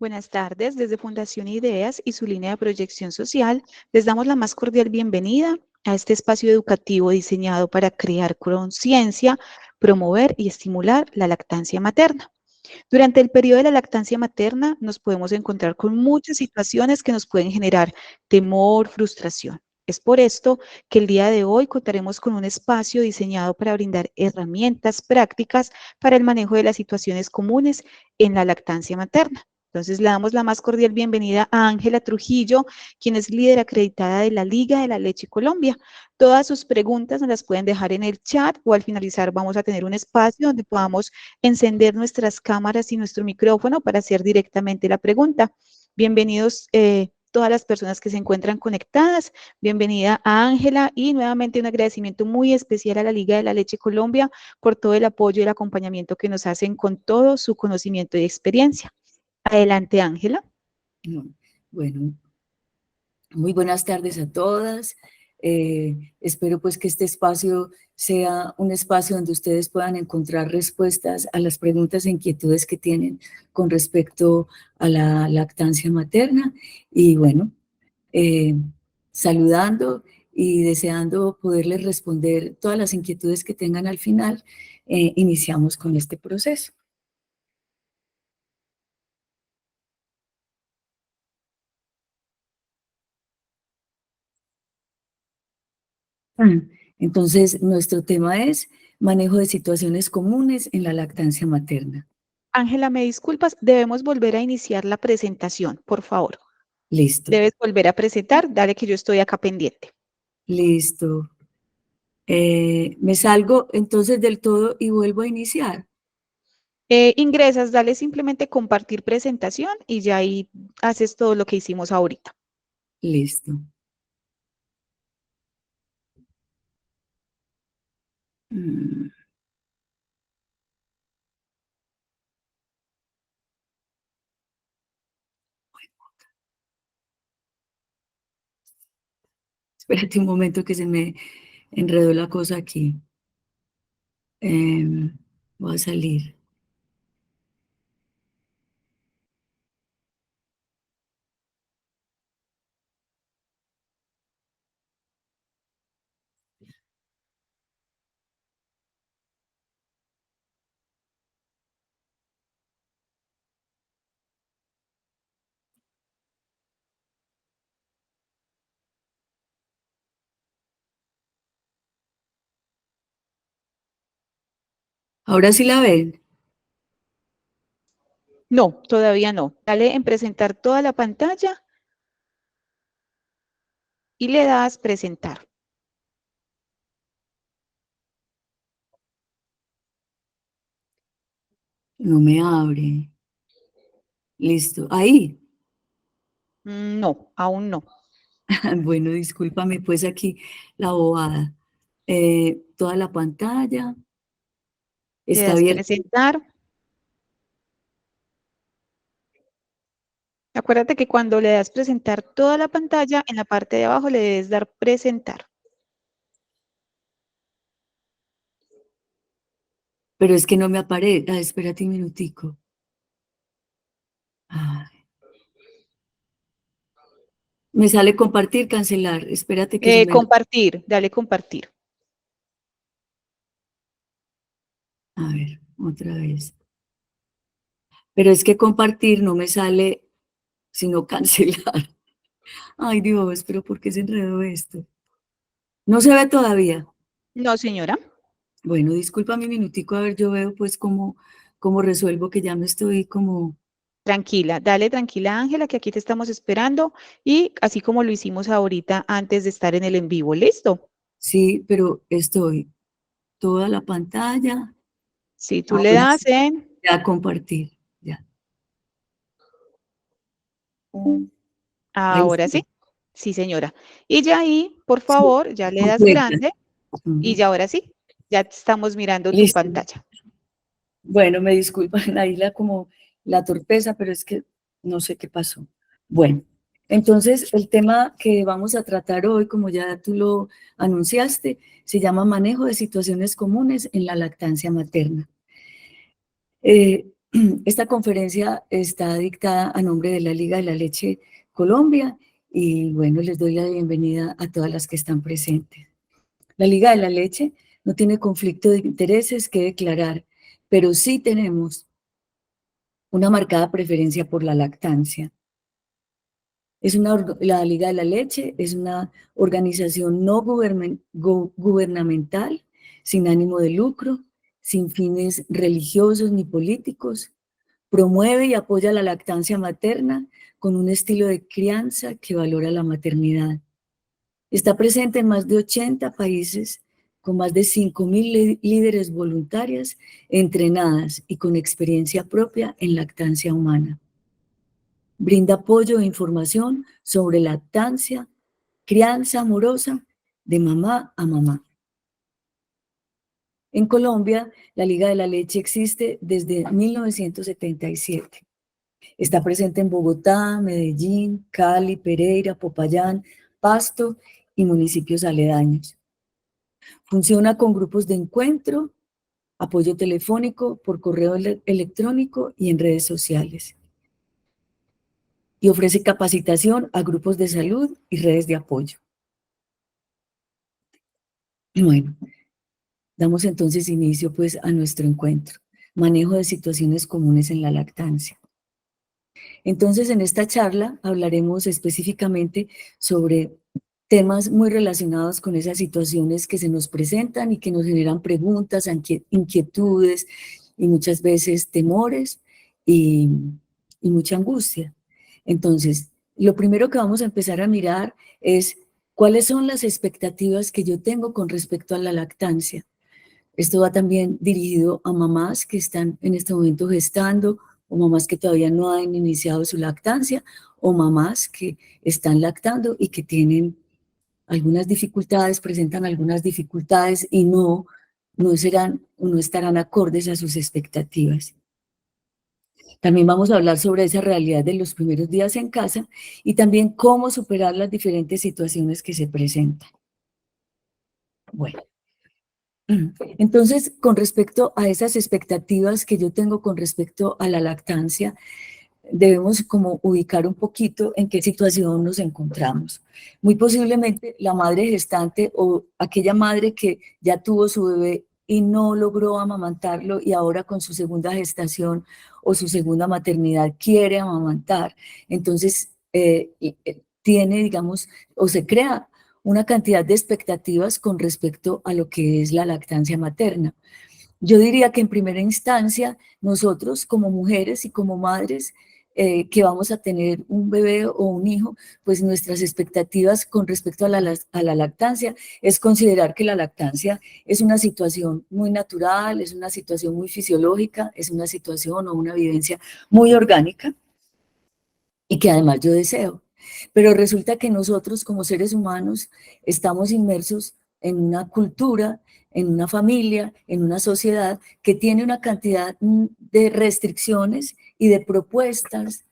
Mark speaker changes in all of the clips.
Speaker 1: Buenas tardes, desde Fundación Ideas y su línea de proyección social, les damos la más cordial bienvenida a este espacio educativo diseñado para crear conciencia, promover y estimular la lactancia materna. Durante el periodo de la lactancia materna nos podemos encontrar con muchas situaciones que nos pueden generar temor, frustración. Es por esto que el día de hoy contaremos con un espacio diseñado para brindar herramientas prácticas para el manejo de las situaciones comunes en la lactancia materna. Entonces le damos la más cordial bienvenida a Ángela Trujillo, quien es líder acreditada de la Liga de la Leche Colombia. Todas sus preguntas nos las pueden dejar en el chat o al finalizar vamos a tener un espacio donde podamos encender nuestras cámaras y nuestro micrófono para hacer directamente la pregunta. Bienvenidos todas las personas que se encuentran conectadas. Bienvenida a Ángela y nuevamente un agradecimiento muy especial a la Liga de la Leche Colombia por todo el apoyo y el acompañamiento que nos hacen con todo su conocimiento y experiencia. Adelante, Ángela.
Speaker 2: Bueno, muy buenas tardes a todas. Espero pues que este espacio sea un espacio donde ustedes puedan encontrar respuestas a las preguntas e inquietudes que tienen con respecto a la lactancia materna. Y bueno, saludando y deseando poderles responder todas las inquietudes que tengan al final, iniciamos con este proceso. Entonces, nuestro tema es manejo de situaciones comunes en la lactancia materna.
Speaker 1: Ángela, me disculpas, debemos volver a iniciar la presentación, por favor.
Speaker 2: Listo.
Speaker 1: Debes volver a presentar, dale que yo estoy acá pendiente.
Speaker 2: Listo. Me salgo entonces del todo y vuelvo a iniciar.
Speaker 1: Ingresas, dale simplemente compartir presentación y ya ahí haces todo lo que hicimos ahorita.
Speaker 2: Listo. Mm. Espérate un momento que se me enredó la cosa aquí. Voy a salir. Ahora sí la ven.
Speaker 1: No, todavía no. Dale en presentar toda la pantalla y le das presentar.
Speaker 2: No me abre. Listo. Ahí.
Speaker 1: No, aún no.
Speaker 2: Bueno, discúlpame pues aquí la bobada. Toda la pantalla
Speaker 1: Le
Speaker 2: está
Speaker 1: das
Speaker 2: abierta.
Speaker 1: presentar. Acuérdate que cuando le das presentar toda la pantalla, en la parte de abajo le debes dar presentar.
Speaker 2: Pero es que no me aparece. Ah, espérate un minutico. Ay. Me sale compartir, cancelar. Espérate que se me...
Speaker 1: Compartir, dale compartir.
Speaker 2: A ver, otra vez. Pero es que compartir no me sale sino cancelar. Ay, Dios, pero ¿por qué se enredó esto? No se ve todavía.
Speaker 1: No, señora.
Speaker 2: Bueno, disculpa mi minutico, a ver, yo veo pues cómo resuelvo que ya me estoy como...
Speaker 1: Tranquila, dale tranquila, Ángela, que aquí te estamos esperando y así como lo hicimos ahorita antes de estar en el en vivo. ¿Listo?
Speaker 2: Sí, pero estoy toda la pantalla.
Speaker 1: Si tú le
Speaker 2: Ahora
Speaker 1: das
Speaker 2: sí,
Speaker 1: en...
Speaker 2: ya compartir, ya. Ahí
Speaker 1: Ahora sí.
Speaker 2: está.
Speaker 1: Sí, señora. Y ya ahí, por
Speaker 2: Sí,
Speaker 1: favor, ya le das
Speaker 2: completa.
Speaker 1: grande y
Speaker 2: Ujú.
Speaker 1: ya ahora sí, ya estamos mirando tu
Speaker 2: Listo.
Speaker 1: pantalla.
Speaker 2: Bueno, me disculpan ahí como la torpeza, pero es que no sé qué pasó. Bueno, entonces el tema que vamos a tratar hoy, como ya tú lo anunciaste, se llama manejo de situaciones comunes en la lactancia materna. Esta conferencia está dictada a nombre de la Liga de la Leche Colombia y bueno, les doy la bienvenida a todas las que están presentes. La Liga de la Leche no tiene conflicto de intereses que declarar, pero sí tenemos una marcada preferencia por la lactancia. La Liga de la Leche es una organización no gubernamental, sin ánimo de lucro, sin fines religiosos ni políticos. Promueve y apoya la lactancia materna con un estilo de crianza que valora la maternidad. Está presente en más de 80 países, con más de 5.000 líderes voluntarias entrenadas y con experiencia propia en lactancia humana. Brinda apoyo e información sobre lactancia, crianza amorosa de mamá a mamá. En Colombia, la Liga de la Leche existe desde 1977. Está presente en Bogotá, Medellín, Cali, Pereira, Popayán, Pasto y municipios aledaños. Funciona con grupos de encuentro, apoyo telefónico, por correo electrónico y en redes sociales. Y ofrece capacitación a grupos de salud y redes de apoyo. Bueno, damos entonces inicio pues a nuestro encuentro. Manejo de situaciones comunes en la lactancia. Entonces, en esta charla hablaremos específicamente sobre temas muy relacionados con esas situaciones que se nos presentan y que nos generan preguntas, inquietudes y muchas veces temores y mucha angustia. Entonces, lo primero que vamos a empezar a mirar es cuáles son las expectativas que yo tengo con respecto a la lactancia. Esto va también dirigido a mamás que están en este momento gestando, o mamás que todavía no han iniciado su lactancia, o mamás que están lactando y que tienen algunas dificultades, presentan algunas dificultades y no serán o no estarán acordes a sus expectativas. También vamos a hablar sobre esa realidad de los primeros días en casa y también cómo superar las diferentes situaciones que se presentan. Bueno. Entonces, con respecto a esas expectativas que yo tengo con respecto a la lactancia, debemos como ubicar un poquito en qué situación nos encontramos. Muy posiblemente la madre gestante o aquella madre que ya tuvo su bebé y no logró amamantarlo y ahora con su segunda gestación o su segunda maternidad quiere amamantar, entonces tiene, digamos, o se crea una cantidad de expectativas con respecto a lo que es la lactancia materna. Yo diría que en primera instancia, nosotros como mujeres y como madres que vamos a tener un bebé o un hijo, pues nuestras expectativas con respecto a la lactancia es considerar que la lactancia es una situación muy natural, es una situación muy fisiológica, es una situación o una vivencia muy orgánica y que además yo deseo. Pero resulta que nosotros como seres humanos estamos inmersos en una cultura, en una familia, en una sociedad que tiene una cantidad de restricciones y de propuestas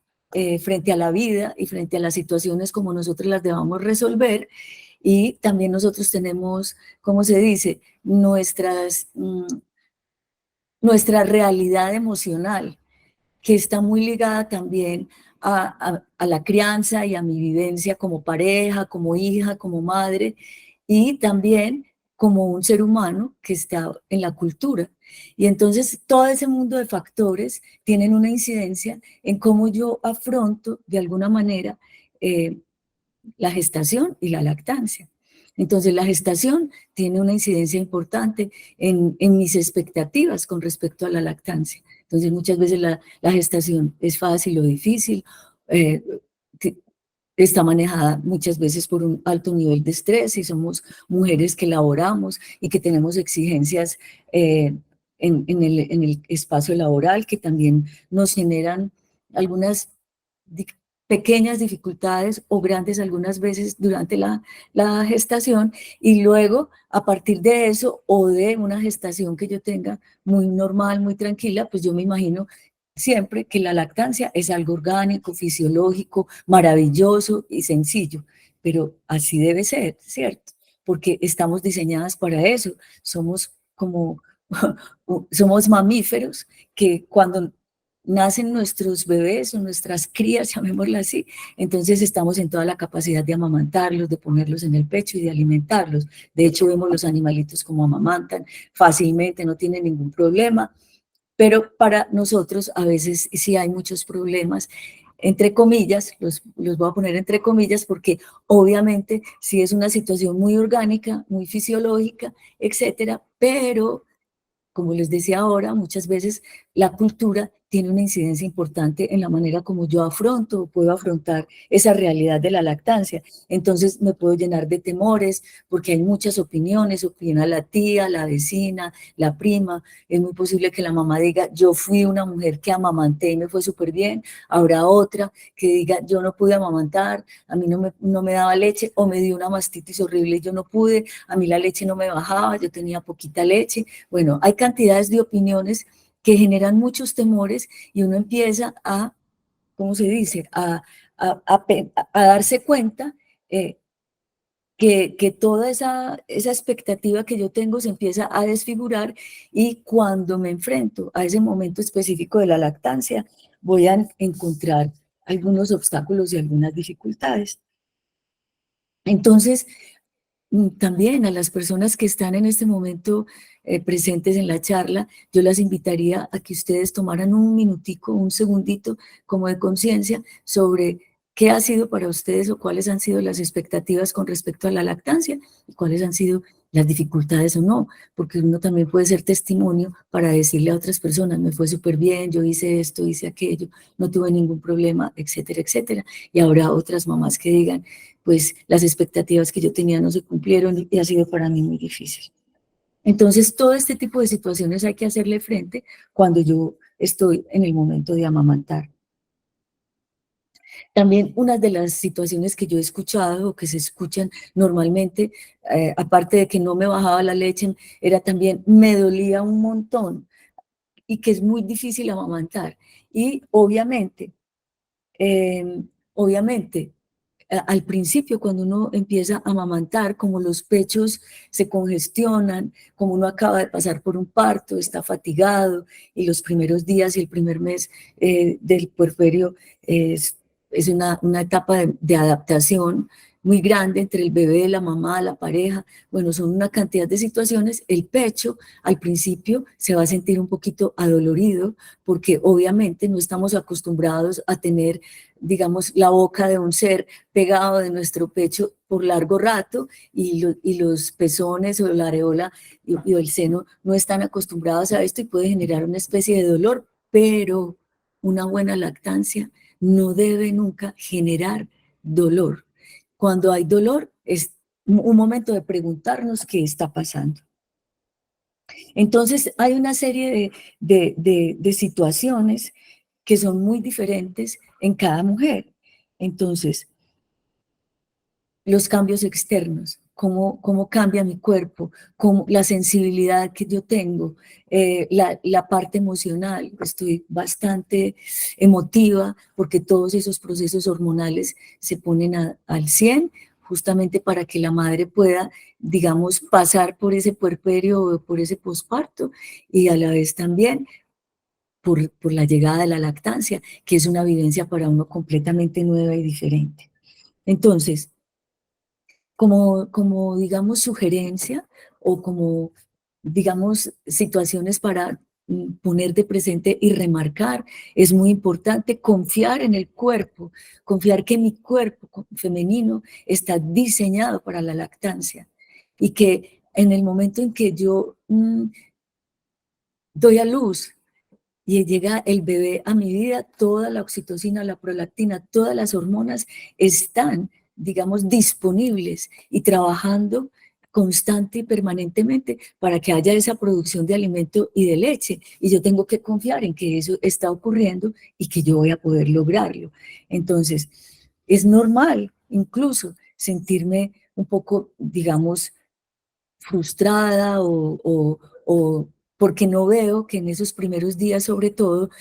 Speaker 2: frente a la vida y frente a las situaciones como nosotros las debamos resolver. Y también nosotros tenemos, ¿cómo se dice?, nuestra realidad emocional, que está muy ligada también a la crianza y a mi vivencia como pareja, como hija, como madre, y también como un ser humano que está en la cultura. Y entonces todo ese mundo de factores tienen una incidencia en cómo yo afronto de alguna manera la gestación y la lactancia. Entonces la gestación tiene una incidencia importante en mis expectativas con respecto a la lactancia. Entonces muchas veces la gestación es fácil o difícil, eh, está manejada muchas veces por un alto nivel de estrés y somos mujeres que laboramos y que tenemos exigencias en el espacio laboral que también nos generan algunas pequeñas dificultades o grandes algunas veces durante la gestación y luego a partir de eso o de una gestación que yo tenga muy normal, muy tranquila, pues yo me imagino siempre que la lactancia es algo orgánico, fisiológico, maravilloso y sencillo, pero así debe ser, ¿cierto? Porque estamos diseñadas para eso, somos como, somos mamíferos que cuando nacen nuestros bebés o nuestras crías, llamémoslo así, entonces estamos en toda la capacidad de amamantarlos, de ponerlos en el pecho y de alimentarlos. De hecho, vemos los animalitos como amamantan fácilmente, no tienen ningún problema, pero para nosotros a veces sí hay muchos problemas, entre comillas, los voy a poner entre comillas, porque obviamente sí es una situación muy orgánica, muy fisiológica, etcétera, pero como les decía ahora, muchas veces la cultura tiene una incidencia importante en la manera como yo afronto o puedo afrontar esa realidad de la lactancia. Entonces me puedo llenar de temores porque hay muchas opiniones, opina la tía, la vecina, la prima. Es muy posible que la mamá diga, yo fui una mujer que amamanté y me fue súper bien. Habrá otra que diga, yo no pude amamantar, a mí no me daba leche o me dio una mastitis horrible y yo no pude, a mí la leche no me bajaba, yo tenía poquita leche. Bueno, hay cantidades de opiniones que generan muchos temores y uno empieza a, ¿cómo se dice?, a darse cuenta que toda esa expectativa que yo tengo se empieza a desfigurar y cuando me enfrento a ese momento específico de la lactancia, voy a encontrar algunos obstáculos y algunas dificultades. Entonces, también a las personas que están en este momento presentes en la charla, yo las invitaría a que ustedes tomaran un minutico, un segundito como de conciencia sobre qué ha sido para ustedes o cuáles han sido las expectativas con respecto a la lactancia y cuáles han sido las dificultades o no, porque uno también puede ser testimonio para decirle a otras personas, me fue súper bien, yo hice esto, hice aquello, no tuve ningún problema, etcétera, etcétera. Y habrá otras mamás que digan, pues las expectativas que yo tenía no se cumplieron y ha sido para mí muy difícil. Entonces, todo este tipo de situaciones hay que hacerle frente cuando yo estoy en el momento de amamantar. También una de las situaciones que yo he escuchado o que se escuchan normalmente, aparte de que no me bajaba la leche, era también me dolía un montón y que es muy difícil amamantar. Y eh, obviamente, al principio, cuando uno empieza a amamantar, como los pechos se congestionan, como uno acaba de pasar por un parto, está fatigado, y los primeros días y el primer mes del puerperio es una etapa de adaptación muy grande entre el bebé, la mamá, la pareja. Bueno, son una cantidad de situaciones. El pecho al principio se va a sentir un poquito adolorido porque obviamente no estamos acostumbrados a tener, digamos, la boca de un ser pegado de nuestro pecho por largo rato y los pezones o la areola y el seno no están acostumbrados a esto y puede generar una especie de dolor, pero una buena lactancia no debe nunca generar dolor. Cuando hay dolor es un momento de preguntarnos qué está pasando. Entonces hay una serie de situaciones que son muy diferentes en cada mujer. Entonces, los cambios externos, cómo cambia mi cuerpo, la sensibilidad que yo tengo, la parte emocional, estoy bastante emotiva porque todos esos procesos hormonales se ponen al 100 justamente para que la madre pueda, digamos, pasar por ese puerperio o por ese posparto y a la vez también por la llegada de la lactancia, que es una vivencia para uno completamente nueva y diferente. Entonces, como digamos, sugerencia o como, digamos, situaciones para poner de presente y remarcar, es muy importante confiar en el cuerpo, confiar que mi cuerpo femenino está diseñado para la lactancia y que en el momento en que yo doy a luz y llega el bebé a mi vida, toda la oxitocina, la prolactina, todas las hormonas están, digamos, disponibles y trabajando constante y permanentemente para que haya esa producción de alimento y de leche. Y yo tengo que confiar en que eso está ocurriendo y que yo voy a poder lograrlo. Entonces, es normal incluso sentirme un poco, digamos, frustrada o porque no veo que en esos primeros días, sobre todo,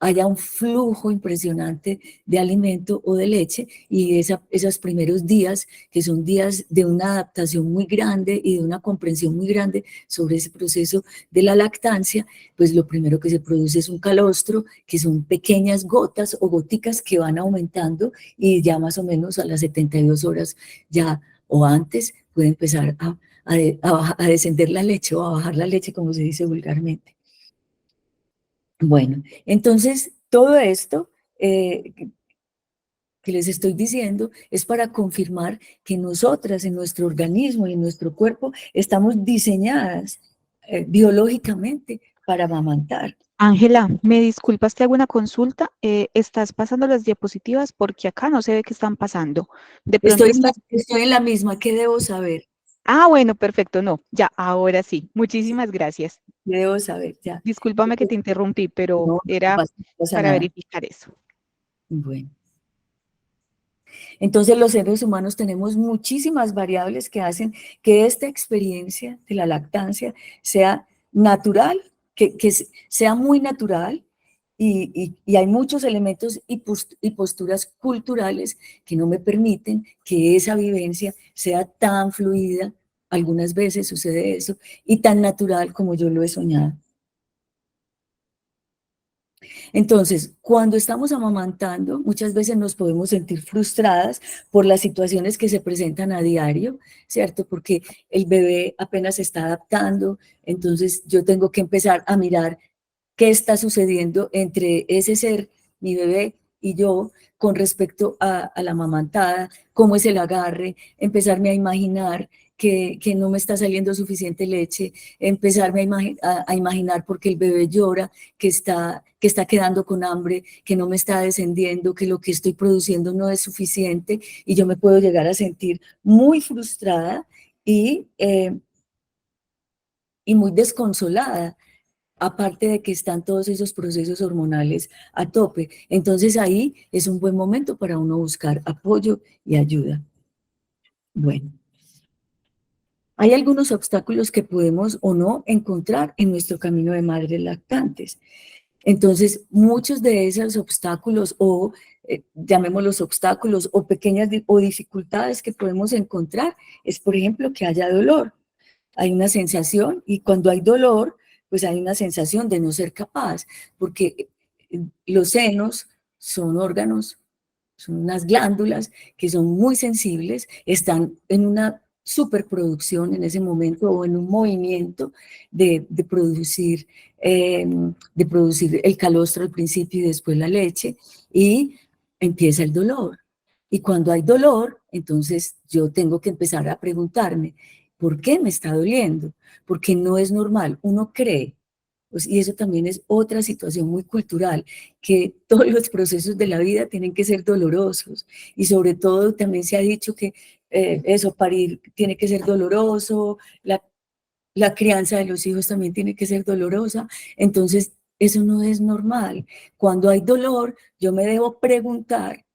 Speaker 2: haya un flujo impresionante de alimento o de leche, y esos primeros días, que son días de una adaptación muy grande y de una comprensión muy grande sobre ese proceso de la lactancia, pues lo primero que se produce es un calostro, que son pequeñas gotas o goticas que van aumentando, y ya más o menos a las 72 horas ya o antes puede empezar a descender la leche o a bajar la leche, como se dice vulgarmente. Bueno, entonces todo esto que les estoy diciendo es para confirmar que nosotras en nuestro organismo y en nuestro cuerpo estamos diseñadas biológicamente para amamantar.
Speaker 1: Ángela, me disculpas, te hago una consulta. ¿Estás pasando las diapositivas? Porque acá no se ve qué están pasando. De pronto estás...
Speaker 2: Estoy en la misma, ¿qué debo saber?
Speaker 1: Ah, bueno, perfecto, no, ya, ahora sí. Muchísimas gracias.
Speaker 2: ¿Qué debo saber? Ya.
Speaker 1: Discúlpame que te interrumpí, pero
Speaker 2: No,
Speaker 1: era
Speaker 2: no pasa
Speaker 1: para
Speaker 2: nada.
Speaker 1: verificar eso.
Speaker 2: Bueno. Entonces los seres humanos tenemos muchísimas variables que hacen que esta experiencia de la lactancia sea natural, que sea muy natural, y hay muchos elementos y posturas culturales que no me permiten que esa vivencia sea tan fluida, algunas veces sucede eso, y tan natural como yo lo he soñado. Entonces, cuando estamos amamantando, muchas veces nos podemos sentir frustradas por las situaciones que se presentan a diario, ¿cierto? Porque el bebé apenas se está adaptando, entonces yo tengo que empezar a mirar qué está sucediendo entre ese ser, mi bebé, y yo con respecto a la amamantada, cómo es el agarre, empezarme a imaginar que no me está saliendo suficiente leche, empezarme a imaginar porque el bebé llora, que está quedando con hambre, que no me está descendiendo, que lo que estoy produciendo no es suficiente, y yo me puedo llegar a sentir muy frustrada y muy desconsolada, aparte de que están todos esos procesos hormonales a tope. Entonces ahí es un buen momento para uno buscar apoyo y ayuda. Bueno, hay algunos obstáculos que podemos o no encontrar en nuestro camino de madres lactantes. Entonces, muchos de esos obstáculos, o llamémoslos obstáculos, o pequeñas o dificultades que podemos encontrar, es, por ejemplo, que haya dolor. Hay una sensación, y cuando hay dolor, pues hay una sensación de no ser capaz, porque los senos son órganos, son unas glándulas que son muy sensibles, están en una superproducción en ese momento, o en un movimiento de producir el calostro al principio y después la leche, y empieza el dolor. Y cuando hay dolor, entonces yo tengo que empezar a preguntarme, ¿por qué me está doliendo? Porque no es normal. Uno cree, pues, y eso también es otra situación muy cultural, que todos los procesos de la vida tienen que ser dolorosos, y sobre todo también se ha dicho que eso, parir tiene que ser doloroso, la crianza de los hijos también tiene que ser dolorosa. Entonces eso no es normal. Cuando hay dolor, yo me debo preguntar,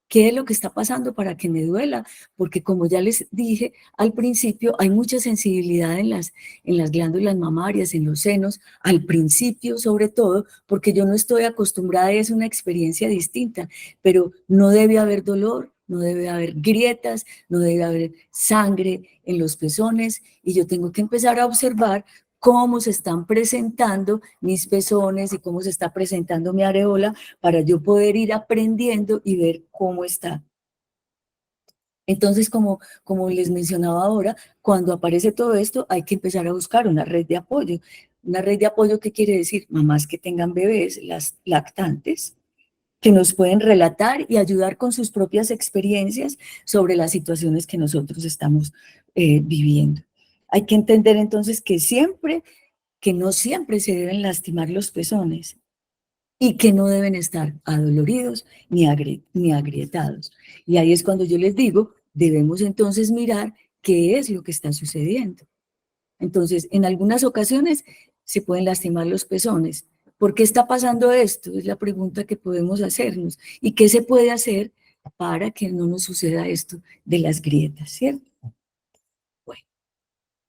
Speaker 2: ¿qué es lo que está pasando para que me duela? Porque como ya les dije al principio, hay mucha sensibilidad en las glándulas mamarias, en los senos, al principio sobre todo, porque yo no estoy acostumbrada, es una experiencia distinta, pero no debe haber dolor, no debe haber grietas, no debe haber sangre en los pezones, y yo tengo que empezar a observar cómo se están presentando mis pezones y cómo se está presentando mi areola, para yo poder ir aprendiendo y ver cómo está. Entonces, como les mencionaba ahora, cuando aparece todo esto, hay que empezar a buscar una red de apoyo. Una red de apoyo, ¿qué quiere decir? Mamás que tengan bebés, las lactantes, que nos pueden relatar y ayudar con sus propias experiencias sobre las situaciones que nosotros estamos viviendo. Hay que entender entonces que no siempre se deben lastimar los pezones, y que no deben estar adoloridos ni agrietados. Y ahí es cuando yo les digo, debemos entonces mirar qué es lo que está sucediendo. Entonces, en algunas ocasiones se pueden lastimar los pezones. ¿Por qué está pasando esto? Es la pregunta que podemos hacernos. ¿Y qué se puede hacer para que no nos suceda esto de las grietas, cierto? Bueno,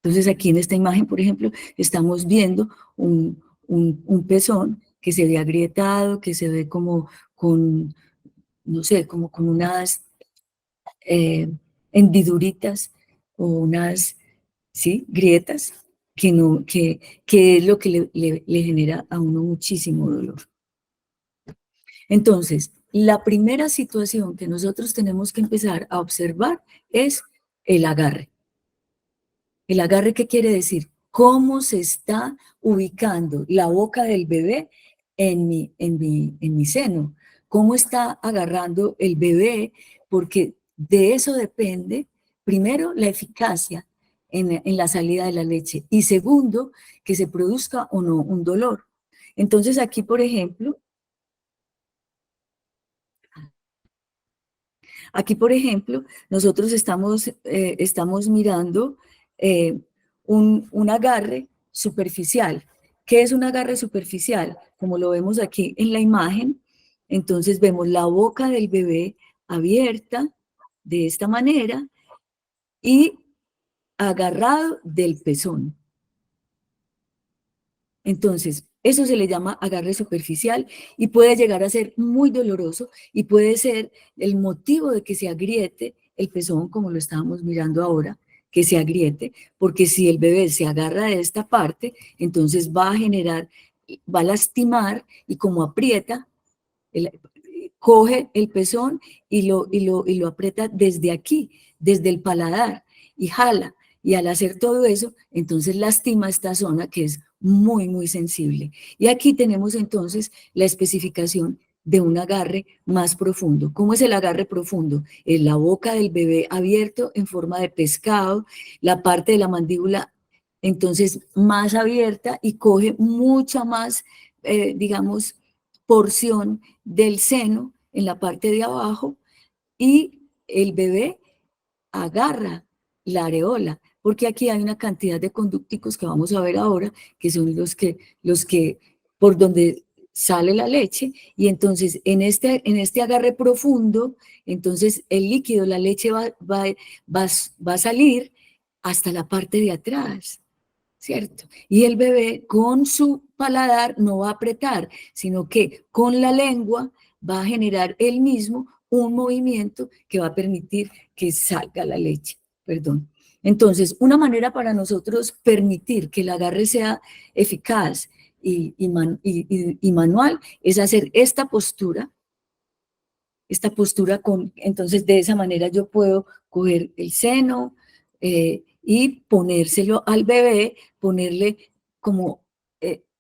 Speaker 2: entonces aquí en esta imagen, por ejemplo, estamos viendo un pezón que se ve agrietado, que se ve como con, no sé, como con unas hendiduritas o unas, ¿sí?, grietas, que, no, que es lo que le genera a uno muchísimo dolor. Entonces, la primera situación que nosotros tenemos que empezar a observar es el agarre. ¿El agarre qué quiere decir? ¿Cómo se está ubicando la boca del bebé en mi seno? ¿Cómo está agarrando el bebé? Porque de eso depende, primero, la eficacia en la salida de la leche y segundo, que se produzca o no un dolor. Entonces aquí, por ejemplo, nosotros estamos mirando eh, un agarre superficial. ¿Qué es un agarre superficial? Como lo vemos aquí en la imagen, entonces vemos la boca del bebé abierta de esta manera y agarrado del pezón. Entonces, eso se le llama agarre superficial y puede llegar a ser muy doloroso y puede ser el motivo de que se agriete el pezón, como lo estábamos mirando ahora, que se agriete, porque si el bebé se agarra de esta parte, entonces va a generar, va a lastimar y como aprieta, coge el pezón y lo aprieta desde aquí, desde el paladar y jala. Y al hacer todo eso, entonces lastima esta zona que es muy, muy sensible. Y aquí tenemos entonces la especificación de un agarre más profundo. ¿Cómo es el agarre profundo? Es la boca del bebé abierto en forma de pescado, la parte de la mandíbula entonces más abierta y coge mucha más, digamos, porción del seno en la parte de abajo y el bebé agarra la areola, porque aquí hay una cantidad de conducticos que vamos a ver ahora, que son los que por donde sale la leche, y entonces en este agarre profundo, entonces el líquido, la leche va a salir hasta la parte de atrás, ¿cierto? Y el bebé con su paladar no va a apretar, sino que con la lengua va a generar él mismo un movimiento que va a permitir que salga la leche, perdón. Entonces, una manera para nosotros permitir que el agarre sea eficaz y manual es hacer esta postura entonces de esa manera yo puedo coger el seno y ponérselo al bebé, ponerle como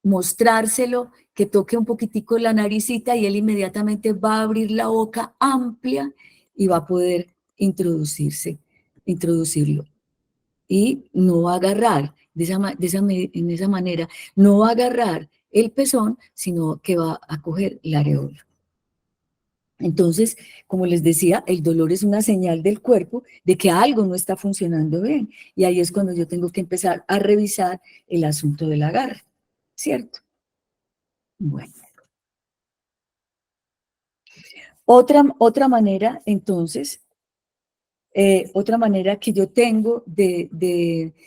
Speaker 2: mostrárselo, que toque un poquitico la naricita y él inmediatamente va a abrir la boca amplia y va a poder introducirlo. Y no va a agarrar en esa manera, no va a agarrar el pezón, sino que va a coger la areola. Entonces, como les decía, el dolor es una señal del cuerpo de que algo no está funcionando bien. Y ahí es cuando yo tengo que empezar a revisar el asunto del agarre, ¿cierto? Bueno. Otra manera, entonces, otra manera que yo tengo de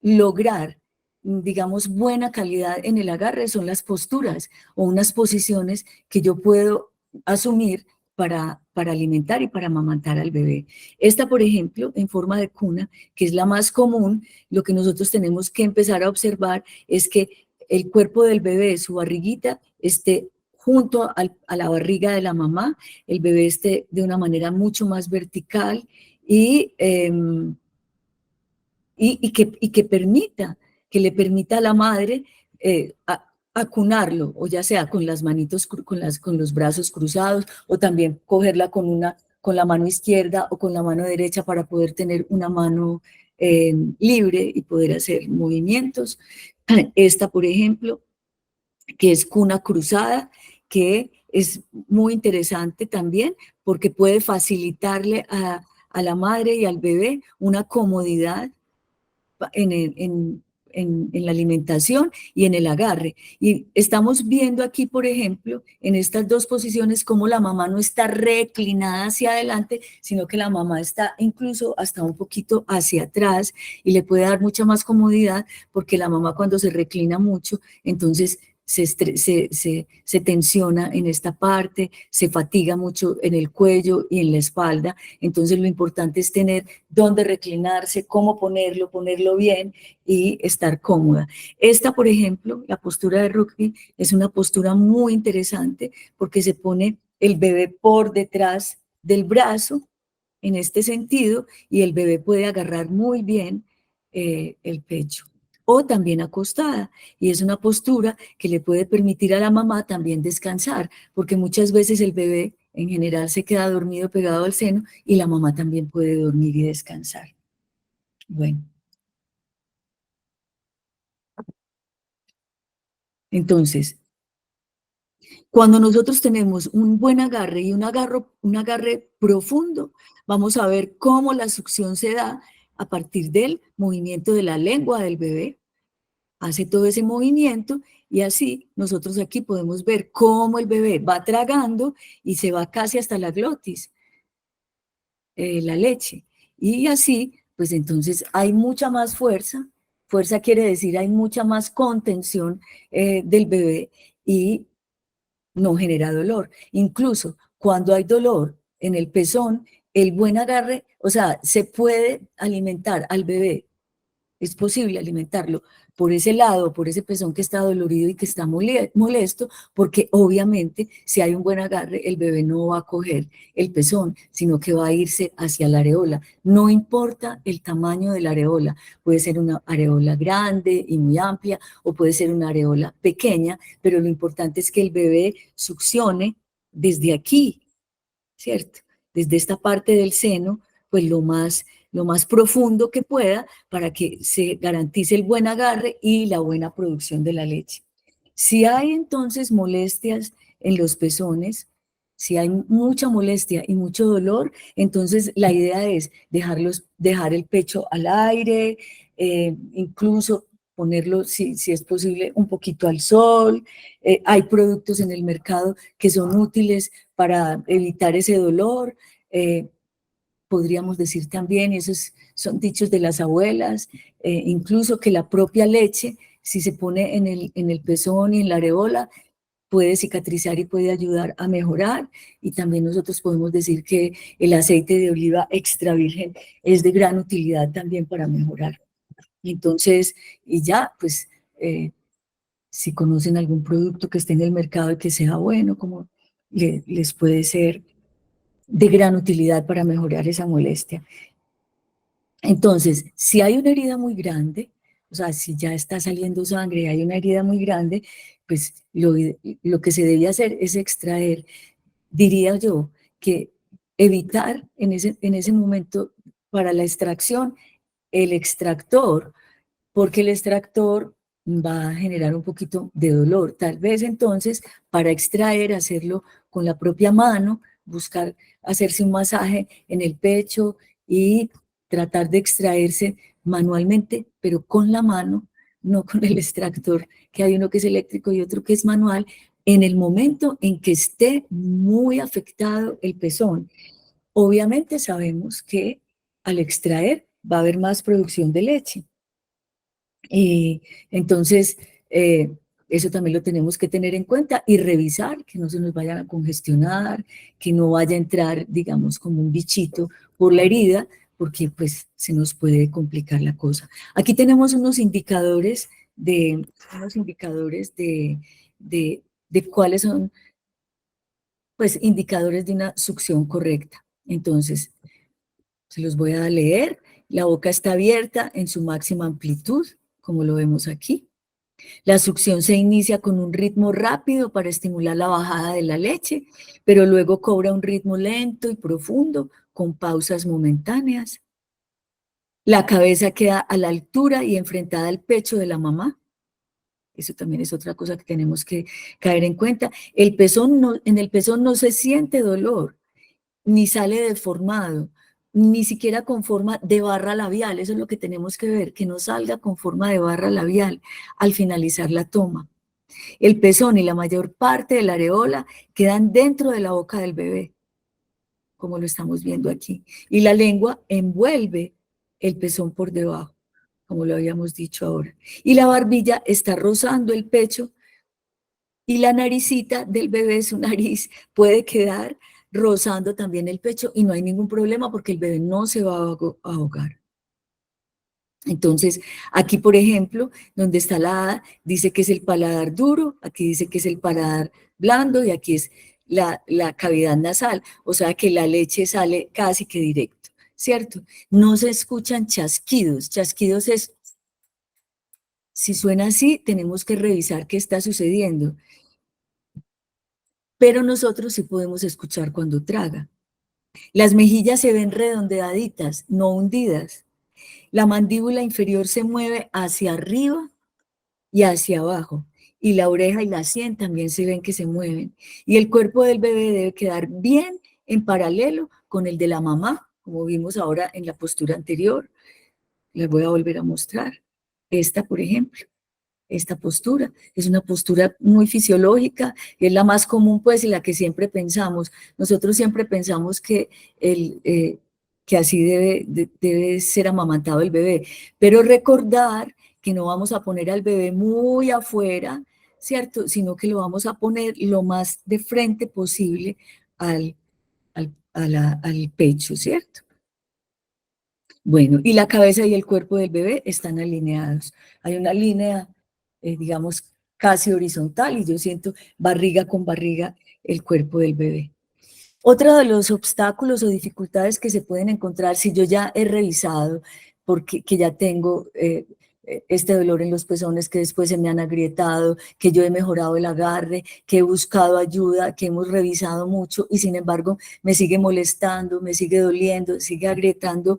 Speaker 2: lograr, digamos, buena calidad en el agarre son las posturas o unas posiciones que yo puedo asumir para alimentar y para amamantar al bebé. Esta, por ejemplo, en forma de cuna, que es la más común, lo que nosotros tenemos que empezar a observar es que el cuerpo del bebé, su barriguita, esté junto a la barriga de la mamá, el bebé esté de una manera mucho más vertical y, que le permita a la madre acunarlo, o ya sea con las manitos, con los brazos cruzados, o también cogerla con la mano izquierda o con la mano derecha para poder tener una mano libre y poder hacer movimientos. Esta, por ejemplo, que es cuna cruzada, que es muy interesante también porque puede facilitarle a la madre y al bebé una comodidad en la alimentación y en el agarre. Y estamos viendo aquí, por ejemplo, en estas dos posiciones, cómo la mamá no está reclinada hacia adelante, sino que la mamá está incluso hasta un poquito hacia atrás y le puede dar mucha más comodidad porque la mamá cuando se reclina mucho, entonces se tensiona en esta parte, se fatiga mucho en el cuello y en la espalda. Entonces lo importante es tener dónde reclinarse, cómo ponerlo bien y estar cómoda. Esta, por ejemplo, la postura de rugby es una postura muy interesante porque se pone el bebé por detrás del brazo en este sentido y el bebé puede agarrar muy bien el pecho o también acostada. Y es una postura que le puede permitir a la mamá también descansar, porque muchas veces el bebé en general se queda dormido pegado al seno y la mamá también puede dormir y descansar. Bueno, entonces, cuando nosotros tenemos un buen agarre y un agarre profundo, vamos a ver cómo la succión se da a partir del movimiento de la lengua del bebé. Hace todo ese movimiento y así nosotros aquí podemos ver cómo el bebé va tragando y se va casi hasta la glotis, la leche. Y así, pues entonces hay mucha más fuerza. Fuerza quiere decir hay mucha más contención del bebé y no genera dolor. Incluso cuando hay dolor en el pezón, el buen agarre, o sea, se puede alimentar al bebé, es posible alimentarlo por ese lado, por ese pezón que está dolorido y que está molesto, porque obviamente si hay un buen agarre, el bebé no va a coger el pezón, sino que va a irse hacia la areola. No importa el tamaño de la areola, puede ser una areola grande y muy amplia, o puede ser una areola pequeña, pero lo importante es que el bebé succione desde aquí, ¿cierto? Desde esta parte del seno, pues lo más profundo que pueda para que se garantice el buen agarre y la buena producción de la leche. Si hay entonces molestias en los pezones, si hay mucha molestia y mucho dolor, entonces la idea es dejar el pecho al aire, incluso ponerlo, si es posible, un poquito al sol. Hay productos en el mercado que son útiles para evitar ese dolor. Podríamos decir también, y esos son dichos de las abuelas, incluso que la propia leche, si se pone en el pezón y en la areola, puede cicatrizar y puede ayudar a mejorar. Y también nosotros podemos decir que el aceite de oliva extra virgen es de gran utilidad también para mejorar. Entonces, y ya, pues, si conocen algún producto que esté en el mercado y que sea bueno, como les puede ser de gran utilidad para mejorar esa molestia. Entonces, si hay una herida muy grande, o sea, si ya está saliendo sangre y hay una herida muy grande, pues lo que se debe hacer es extraer, diría yo, que evitar en ese momento para la extracción el extractor, porque el extractor va a generar un poquito de dolor. Tal vez entonces para extraer, hacerlo con la propia mano, buscar hacerse un masaje en el pecho y tratar de extraerse manualmente, pero con la mano, no con el extractor, que hay uno que es eléctrico y otro que es manual, en el momento en que esté muy afectado el pezón. Obviamente sabemos que al extraer va a haber más producción de leche. Y entonces, eso también lo tenemos que tener en cuenta y revisar que no se nos vayan a congestionar, que no vaya a entrar, digamos, como un bichito por la herida, porque pues se nos puede complicar la cosa. Aquí tenemos unos indicadores de cuáles son, pues, indicadores de una succión correcta. Entonces, se los voy a leer. La boca está abierta en su máxima amplitud, como lo vemos aquí. La succión se inicia con un ritmo rápido para estimular la bajada de la leche, pero luego cobra un ritmo lento y profundo, con pausas momentáneas. La cabeza queda a la altura y enfrentada al pecho de la mamá. Eso también es otra cosa que tenemos que caer en cuenta. En el pezón no se siente dolor, ni sale deformado, ni siquiera con forma de barra labial. Eso es lo que tenemos que ver, que no salga con forma de barra labial al finalizar la toma. El pezón y la mayor parte de la areola quedan dentro de la boca del bebé, como lo estamos viendo aquí. Y la lengua envuelve el pezón por debajo, como lo habíamos dicho ahora. Y la barbilla está rozando el pecho Y la naricita del bebé, su nariz, puede quedar rozando también el pecho y no hay ningún problema porque el bebé no se va a ahogar. Entonces, aquí, por ejemplo, donde está la hada, dice que es el paladar duro, aquí dice que es el paladar blando y aquí es la cavidad nasal, o sea que la leche sale casi que directo, ¿cierto? No se escuchan chasquidos, chasquidos es, si suena así, tenemos que revisar qué está sucediendo, pero nosotros sí podemos escuchar cuando traga. Las mejillas se ven redondeaditas, no hundidas. La mandíbula inferior se mueve hacia arriba y hacia abajo. Y la oreja y la sien también se ven que se mueven. Y el cuerpo del bebé debe quedar bien en paralelo con el de la mamá, como vimos ahora en la postura anterior. Les voy a volver a mostrar. Esta, por ejemplo, esta postura. Es una postura muy fisiológica, es la más común, pues, y la que siempre pensamos. Nosotros siempre pensamos que así debe ser amamantado el bebé, pero recordar que no vamos a poner al bebé muy afuera, ¿cierto? Sino que lo vamos a poner lo más de frente posible al pecho, ¿cierto? Bueno, y la cabeza y el cuerpo del bebé están alineados. Hay una línea, digamos, casi horizontal y yo siento barriga con barriga el cuerpo del bebé. Otro de los obstáculos o dificultades que se pueden encontrar si yo ya he revisado, porque que ya tengo este dolor en los pezones que después se me han agrietado, que yo he mejorado el agarre, que he buscado ayuda, que hemos revisado mucho y sin embargo me sigue molestando, me sigue doliendo, sigue agrietando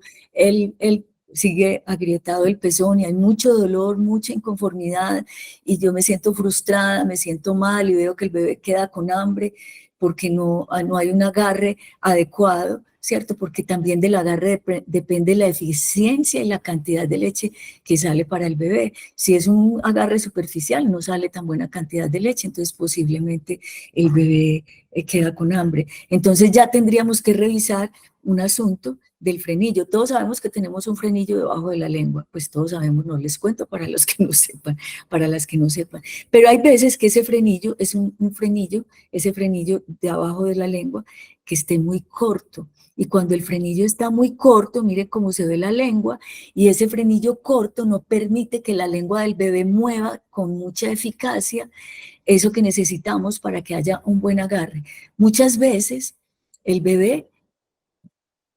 Speaker 2: sigue agrietado el pezón y hay mucho dolor, mucha inconformidad y yo me siento frustrada, me siento mal y veo que el bebé queda con hambre porque no hay un agarre adecuado, ¿cierto? Porque también del agarre depende la eficiencia y la cantidad de leche que sale para el bebé. Si es un agarre superficial, no sale tan buena cantidad de leche, entonces posiblemente el bebé queda con hambre. Entonces ya tendríamos que revisar un asunto del frenillo. Todos sabemos que tenemos un frenillo debajo de la lengua, pues todos sabemos, no les cuento para los que no sepan, para las que no sepan. Pero hay veces que ese frenillo es un frenillo, ese frenillo de abajo de la lengua, que esté muy corto. Y cuando el frenillo está muy corto, mire cómo se ve la lengua, y ese frenillo corto no permite que la lengua del bebé mueva con mucha eficacia eso que necesitamos para que haya un buen agarre. Muchas veces el bebé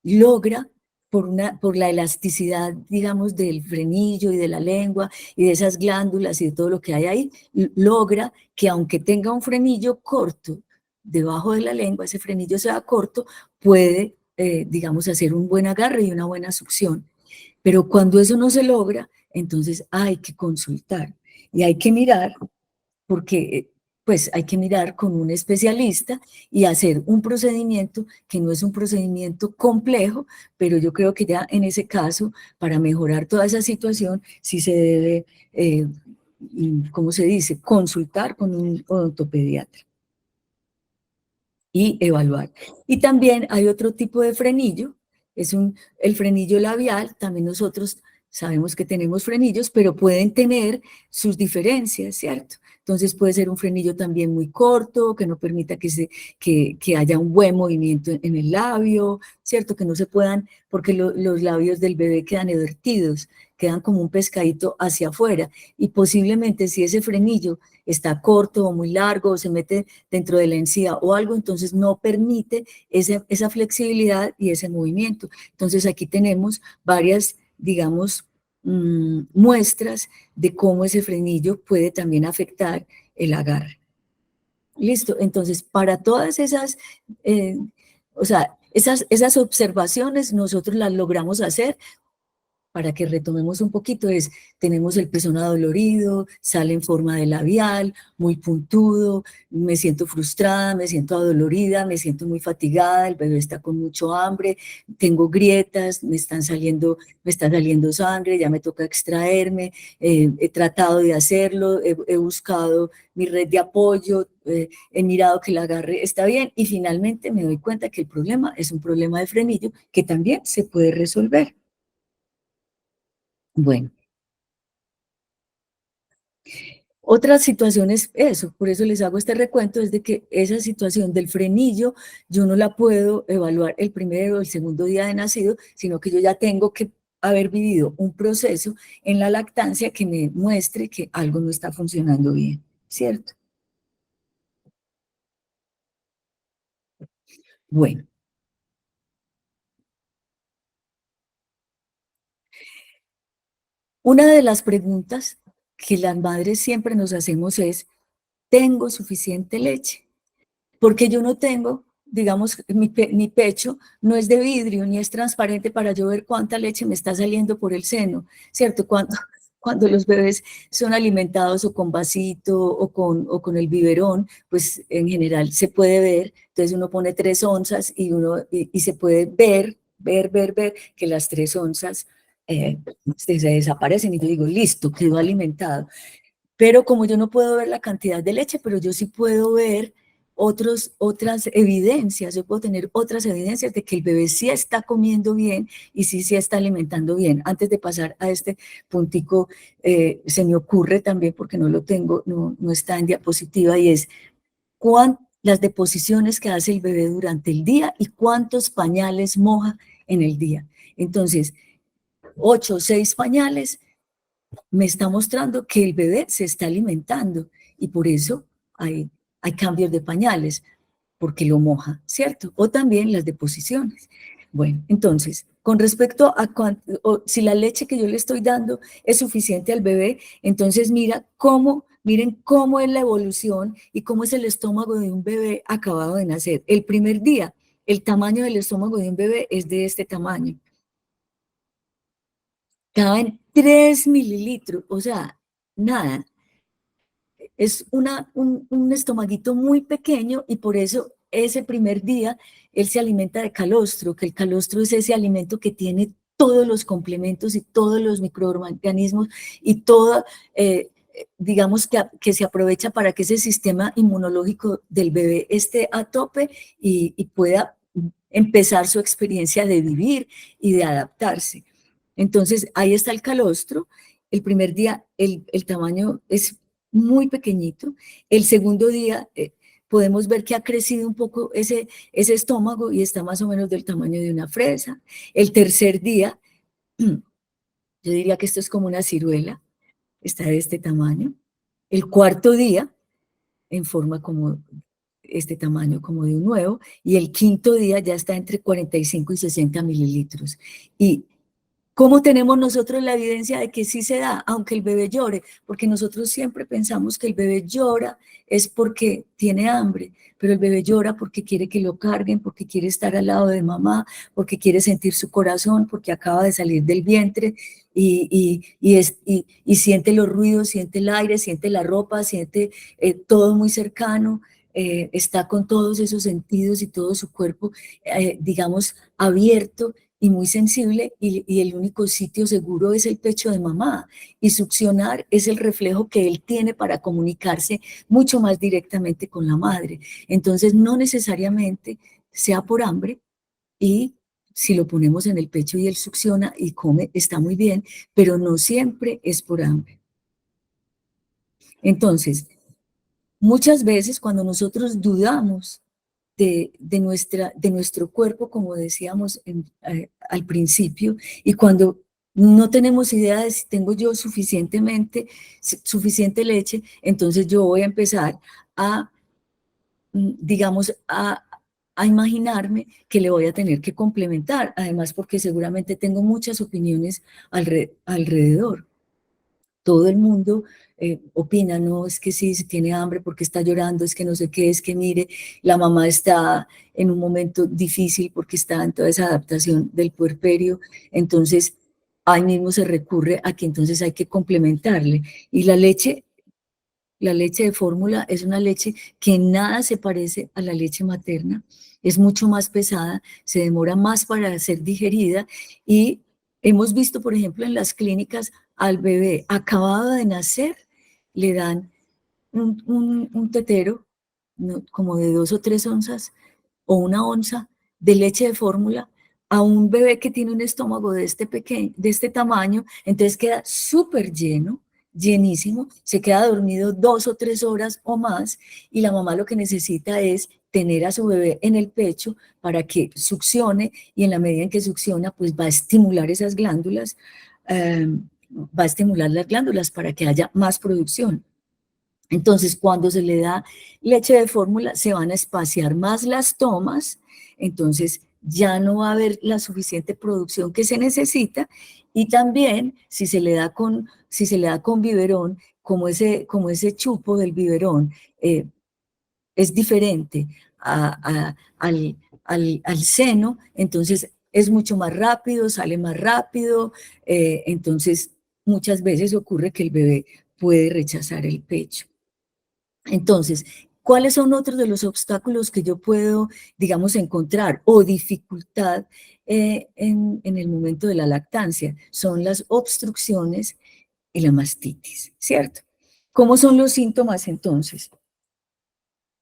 Speaker 2: logra por la elasticidad, digamos, del frenillo y de la lengua y de esas glándulas y de todo lo que hay ahí, logra que aunque tenga un frenillo corto debajo de la lengua, ese frenillo sea corto, puede, digamos, hacer un buen agarre y una buena succión. Pero cuando eso no se logra, entonces hay que consultar y hay que mirar porque pues hay que mirar con un especialista y hacer un procedimiento que no es un procedimiento complejo, pero yo creo que ya en ese caso, para mejorar toda esa situación, sí se debe, ¿cómo se dice?, consultar con un odontopediatra y evaluar. Y también hay otro tipo de frenillo, el frenillo labial, también nosotros sabemos que tenemos frenillos, pero pueden tener sus diferencias, ¿cierto? Entonces puede ser un frenillo también muy corto, que no permita que haya un buen movimiento en el labio, ¿cierto? Que no se puedan, porque los labios del bebé quedan evertidos, quedan como un pescadito hacia afuera, y posiblemente si ese frenillo está corto o muy largo o se mete dentro de la encía o algo, entonces no permite esa flexibilidad y ese movimiento. Entonces aquí tenemos varias, digamos, muestras de cómo ese frenillo puede también afectar el agarre. Listo, entonces para todas esas, o sea, esas observaciones nosotros las logramos hacer para que retomemos un poquito, tenemos el pezón adolorido, sale en forma de labial, muy puntudo, me siento frustrada, me siento adolorida, me siento muy fatigada, el bebé está con mucho hambre, tengo grietas, me está saliendo sangre, ya me toca extraerme, he tratado de hacerlo, he buscado mi red de apoyo, he mirado que el agarre está bien y finalmente me doy cuenta que el problema es un problema de frenillo que también se puede resolver. Bueno, Otra situación es eso, por eso les hago este recuento, es de que esa situación del frenillo yo no la puedo evaluar el primero o el segundo día de nacido, sino que yo ya tengo que haber vivido un proceso en la lactancia que me muestre que algo no está funcionando bien, ¿cierto? Bueno, una de las preguntas que las madres siempre nos hacemos es, ¿tengo suficiente leche? Porque yo no tengo, digamos, mi pecho no es de vidrio ni es transparente para yo ver cuánta leche me está saliendo por el seno, ¿cierto? Cuando los bebés son alimentados o con vasito o con el biberón, pues en general se puede ver, entonces uno pone 3 onzas y se puede ver que las 3 onzas se desaparecen y yo digo, listo, quedó alimentado. Pero como yo no puedo ver la cantidad de leche, pero yo sí puedo ver otras evidencias, yo puedo tener otras evidencias de que el bebé sí está comiendo bien y sí se está alimentando bien. Antes de pasar a este puntico, se me ocurre también, porque no lo tengo, no está en diapositiva, y es las deposiciones que hace el bebé durante el día y cuántos pañales moja en el día. Entonces, 8 o 6 pañales me está mostrando que el bebé se está alimentando y por eso hay cambios de pañales, porque lo moja, ¿cierto? O también las deposiciones. Bueno, entonces, con respecto a si la leche que yo le estoy dando es suficiente al bebé, entonces miren cómo es la evolución y cómo es el estómago de un bebé acabado de nacer. El primer día, el tamaño del estómago de un bebé es de este tamaño. Caben 3 mililitros, o sea, nada. Es un estomaguito muy pequeño y por eso ese primer día él se alimenta de calostro, que el calostro es ese alimento que tiene todos los complementos y todos los microorganismos y todo, digamos que se aprovecha para que ese sistema inmunológico del bebé esté a tope y pueda empezar su experiencia de vivir y de adaptarse. Entonces, ahí está el calostro. El primer día el tamaño es muy pequeñito. El segundo día podemos ver que ha crecido un poco ese estómago y está más o menos del tamaño de una fresa. El tercer día, yo diría que esto es como una ciruela, está de este tamaño. El cuarto día, en forma como este tamaño como de un huevo, y el quinto día ya está entre 45 y 60 mililitros. Y ¿cómo tenemos nosotros la evidencia de que sí se da, aunque el bebé llore? Porque nosotros siempre pensamos que el bebé llora es porque tiene hambre, pero el bebé llora porque quiere que lo carguen, porque quiere estar al lado de mamá, porque quiere sentir su corazón, porque acaba de salir del vientre y siente los ruidos, siente el aire, siente la ropa, siente todo muy cercano. Está con todos esos sentidos y todo su cuerpo, digamos, abierto y muy sensible y el único sitio seguro es el pecho de mamá y succionar es el reflejo que él tiene para comunicarse mucho más directamente con la madre. Entonces no necesariamente sea por hambre y si lo ponemos en el pecho y él succiona y come, está muy bien, pero no siempre es por hambre. Entonces, muchas veces cuando nosotros dudamos de nuestro cuerpo, como decíamos al principio, y cuando no tenemos idea de si tengo yo suficiente leche, entonces yo voy a empezar a, digamos, a imaginarme que le voy a tener que complementar, además porque seguramente tengo muchas opiniones alrededor. Todo el mundo opina, no, es que sí, se tiene hambre porque está llorando, es que no sé qué, es que mire, la mamá está en un momento difícil porque está en toda esa adaptación del puerperio, entonces ahí mismo se recurre a que entonces hay que complementarle. Y la leche de fórmula es una leche que en nada se parece a la leche materna, es mucho más pesada, se demora más para ser digerida y hemos visto, por ejemplo, en las clínicas al bebé acabado de nacer, le dan un tetero, ¿no?, como de 2 o 3 onzas o 1 onza de leche de fórmula a un bebé que tiene un estómago de este tamaño, entonces queda súper lleno, llenísimo, se queda dormido 2 o 3 horas o más, y la mamá lo que necesita es tener a su bebé en el pecho para que succione, y en la medida en que succiona, pues va a estimular esas glándulas, va a estimular las glándulas para que haya más producción. Entonces, cuando se le da leche de fórmula, se van a espaciar más las tomas, entonces ya no va a haber la suficiente producción que se necesita, y también si se le da con biberón, como ese chupo del biberón es diferente al seno, entonces es mucho más rápido, sale más rápido, entonces muchas veces ocurre que el bebé puede rechazar el pecho. Entonces, ¿cuáles son otros de los obstáculos que yo puedo, digamos, encontrar o dificultad en el momento de la lactancia? Son las obstrucciones y la mastitis, ¿cierto? ¿Cómo son los síntomas entonces?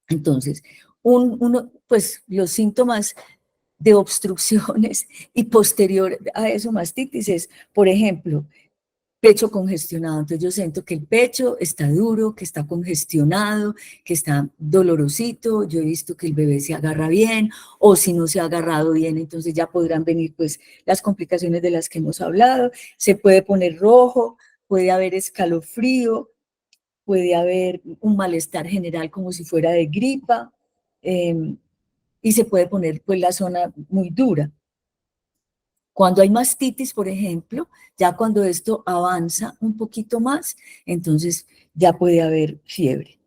Speaker 2: Entonces, pues los síntomas de obstrucciones y posterior a eso mastitis es, por ejemplo, pecho congestionado. Entonces yo siento que el pecho está duro, que está congestionado, que está dolorosito. Yo he visto que el bebé se agarra bien, o si no se ha agarrado bien, entonces ya podrán venir pues las complicaciones de las que hemos hablado. Se puede poner rojo, puede haber escalofrío, puede haber un malestar general como si fuera de gripa, y se puede poner pues la zona muy dura. Cuando hay mastitis, por ejemplo, ya cuando esto avanza un poquito más, entonces ya puede haber fiebre.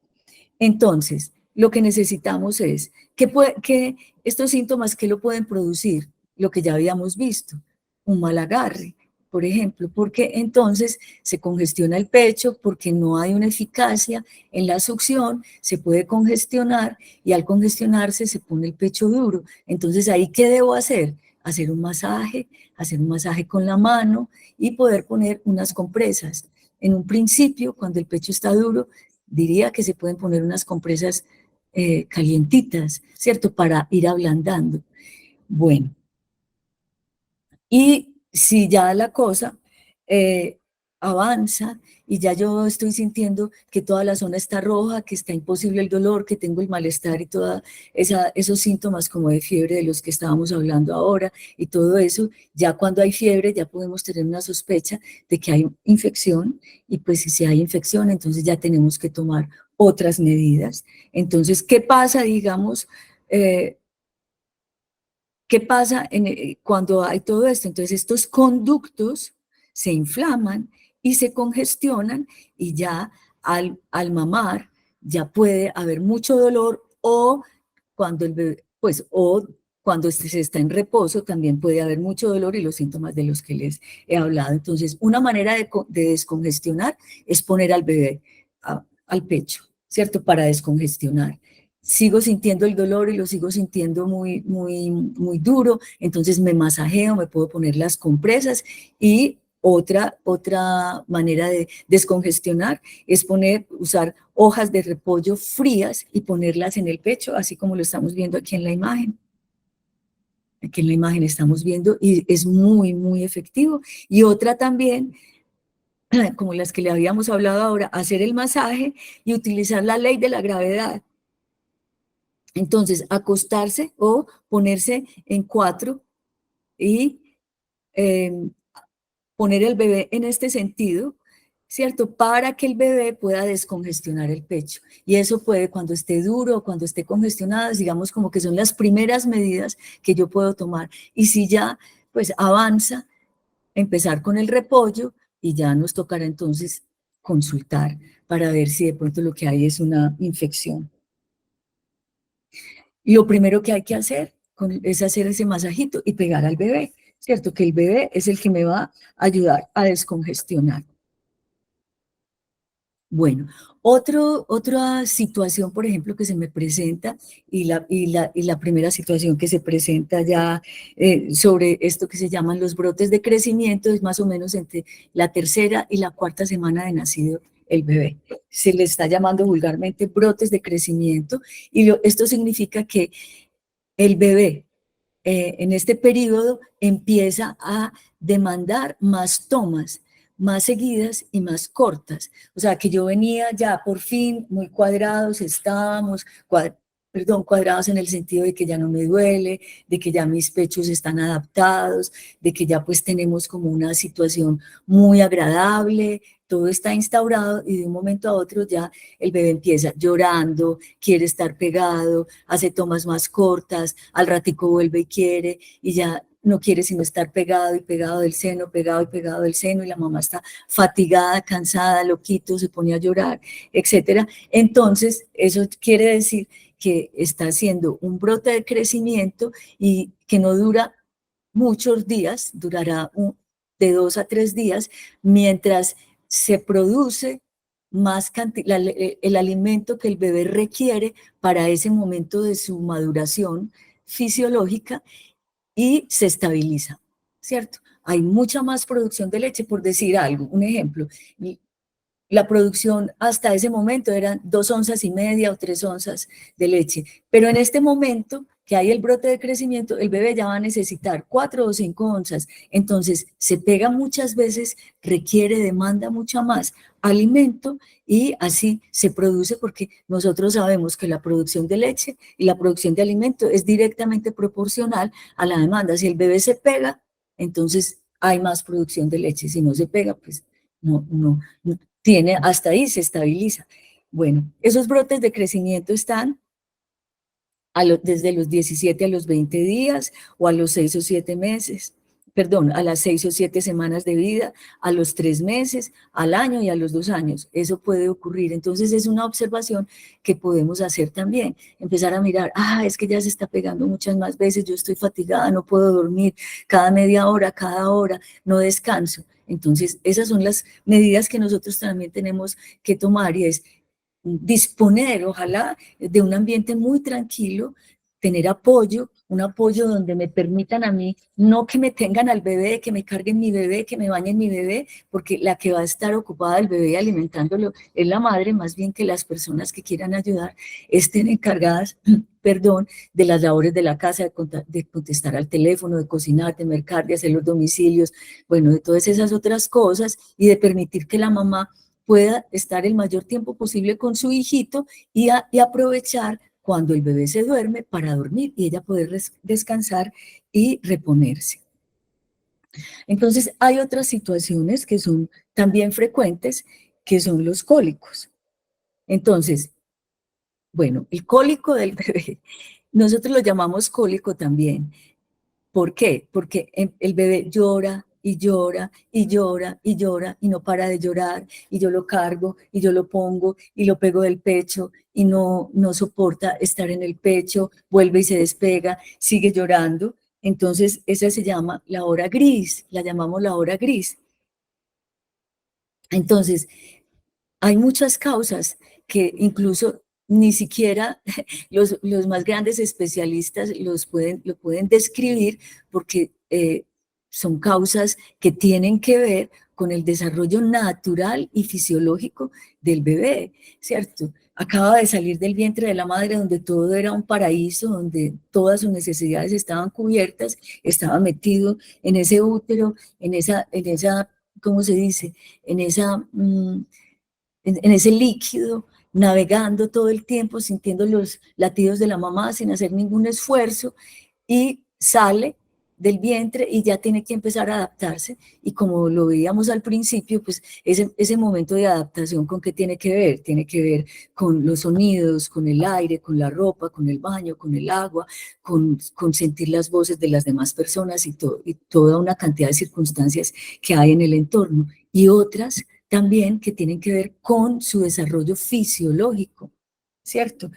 Speaker 2: Entonces, lo que necesitamos es que estos síntomas, ¿qué lo pueden producir? Lo que ya habíamos visto, un mal agarre, por ejemplo, porque entonces se congestiona el pecho, porque no hay una eficacia en la succión, se puede congestionar, y al congestionarse se pone el pecho duro. Entonces, ¿ahí qué debo hacer? Hacer un masaje con la mano y poder poner unas compresas. En un principio, cuando el pecho está duro, diría que se pueden poner unas compresas calientitas, ¿cierto? Para ir ablandando. Bueno, y si ya la cosa avanza y ya yo estoy sintiendo que toda la zona está roja, que está imposible el dolor, que tengo el malestar y todos esos síntomas como de fiebre de los que estábamos hablando ahora y todo eso, ya cuando hay fiebre ya podemos tener una sospecha de que hay infección, y pues si hay infección entonces ya tenemos que tomar otras medidas. Entonces, ¿qué pasa, digamos, ¿qué pasa cuando hay todo esto? Entonces estos conductos se inflaman y se congestionan, y ya al mamar ya puede haber mucho dolor, o cuando el bebé, pues, o cuando se está en reposo también puede haber mucho dolor y los síntomas de los que les he hablado. Entonces, una manera de descongestionar es poner al bebé al pecho, ¿cierto? Para descongestionar. Sigo sintiendo el dolor y lo sigo sintiendo muy, muy, muy duro, entonces me masajeo, me puedo poner las compresas, y otra manera de descongestionar es usar hojas de repollo frías y ponerlas en el pecho, así como lo estamos viendo aquí en la imagen. Aquí en la imagen estamos viendo, y es muy, muy efectivo. Y otra también, como las que le habíamos hablado ahora, hacer el masaje y utilizar la ley de la gravedad. Entonces, acostarse o ponerse en 4 y poner el bebé en este sentido, ¿cierto? Para que el bebé pueda descongestionar el pecho. Y eso puede, cuando esté duro o cuando esté congestionado, digamos como que son las primeras medidas que yo puedo tomar. Y si ya, pues avanza, empezar con el repollo, y ya nos tocará entonces consultar para ver si de pronto lo que hay es una infección. Lo primero que hay que hacer es hacer ese masajito y pegar al bebé, ¿cierto? Que el bebé es el que me va a ayudar a descongestionar. Bueno, otra situación, por ejemplo, que se me presenta, y la primera situación que se presenta ya sobre esto que se llaman los brotes de crecimiento, es más o menos entre la 3ª y la 4ª semana de nacido el bebé. Se le está llamando vulgarmente brotes de crecimiento, y esto significa que el bebé en este periodo empieza a demandar más tomas, más seguidas y más cortas. O sea, que yo venía ya por fin muy cuadrados, estábamos, cuadrados en el sentido de que ya no me duele, de que ya mis pechos están adaptados, de que ya pues tenemos como una situación muy agradable, todo está instaurado y de un momento a otro ya el bebé empieza llorando, quiere estar pegado, hace tomas más cortas, al ratico vuelve y quiere, y ya no quiere sino estar pegado y pegado del seno, pegado y pegado del seno, y la mamá está fatigada, cansada, loquito, se pone a llorar, etcétera. Entonces, eso quiere decir que está haciendo un brote de crecimiento y que no dura muchos días, durará de 2 a 3 días, mientras se produce más el alimento que el bebé requiere para ese momento de su maduración fisiológica y se estabiliza, ¿cierto? Hay mucha más producción de leche, por decir algo, un ejemplo. La producción hasta ese momento eran 2,5 onzas o 3 onzas de leche, pero en este momento que hay el brote de crecimiento, el bebé ya va a necesitar 4 o 5 onzas, entonces se pega muchas veces, requiere, demanda mucha más alimento y así se produce porque nosotros sabemos que la producción de leche y la producción de alimento es directamente proporcional a la demanda. Si el bebé se pega, entonces hay más producción de leche, si no se pega, pues no tiene, hasta ahí se estabiliza. Bueno, esos brotes de crecimiento están desde los 17 a los 20 días o a los 6 o 7 meses, perdón, a las 6 o 7 semanas de vida, a los 3 meses, al año y a los 2 años. Eso puede ocurrir. Entonces es una observación que podemos hacer también. Empezar a mirar, es que ya se está pegando muchas más veces, yo estoy fatigada, no puedo dormir, cada media hora, cada hora, no descanso. Entonces esas son las medidas que nosotros también tenemos que tomar y es disponer, ojalá, de un ambiente muy tranquilo, tener apoyo, un apoyo donde me permitan a mí, no que me tengan al bebé, que me carguen mi bebé, que me bañen mi bebé, porque la que va a estar ocupada el bebé alimentándolo es la madre, más bien que las personas que quieran ayudar estén encargadas, perdón, de las labores de la casa, de contestar al teléfono, de cocinar, de mercar, de hacer los domicilios, bueno, de todas esas otras cosas y de permitir que la mamá pueda estar el mayor tiempo posible con su hijito y aprovechar cuando el bebé se duerme para dormir y ella poder descansar y reponerse. Entonces, hay otras situaciones que son también frecuentes, que son los cólicos. Entonces, bueno, el cólico del bebé, nosotros lo llamamos cólico también. ¿Por qué? Porque el bebé llora y llora y llora y llora y no para de llorar y yo lo cargo y yo lo pongo y lo pego del pecho y no soporta estar en el pecho, vuelve y se despega, sigue llorando. Entonces esa se llama la hora gris, la llamamos la hora gris. Entonces hay muchas causas que incluso ni siquiera los más grandes especialistas lo pueden describir porque son causas que tienen que ver con el desarrollo natural y fisiológico del bebé, ¿cierto? Acaba de salir del vientre de la madre donde todo era un paraíso, donde todas sus necesidades estaban cubiertas, estaba metido en ese útero, en esa ¿cómo se dice? En esa... en ese líquido, navegando todo el tiempo, sintiendo los latidos de la mamá sin hacer ningún esfuerzo, y sale del vientre y ya tiene que empezar a adaptarse. Y como lo veíamos al principio, pues ese momento de adaptación, ¿con qué tiene que ver? Tiene que ver con los sonidos, con el aire, con la ropa, con el baño, con el agua, con sentir las voces de las demás personas y toda una cantidad de circunstancias que hay en el entorno. Y otras también que tienen que ver con su desarrollo fisiológico, ¿cierto?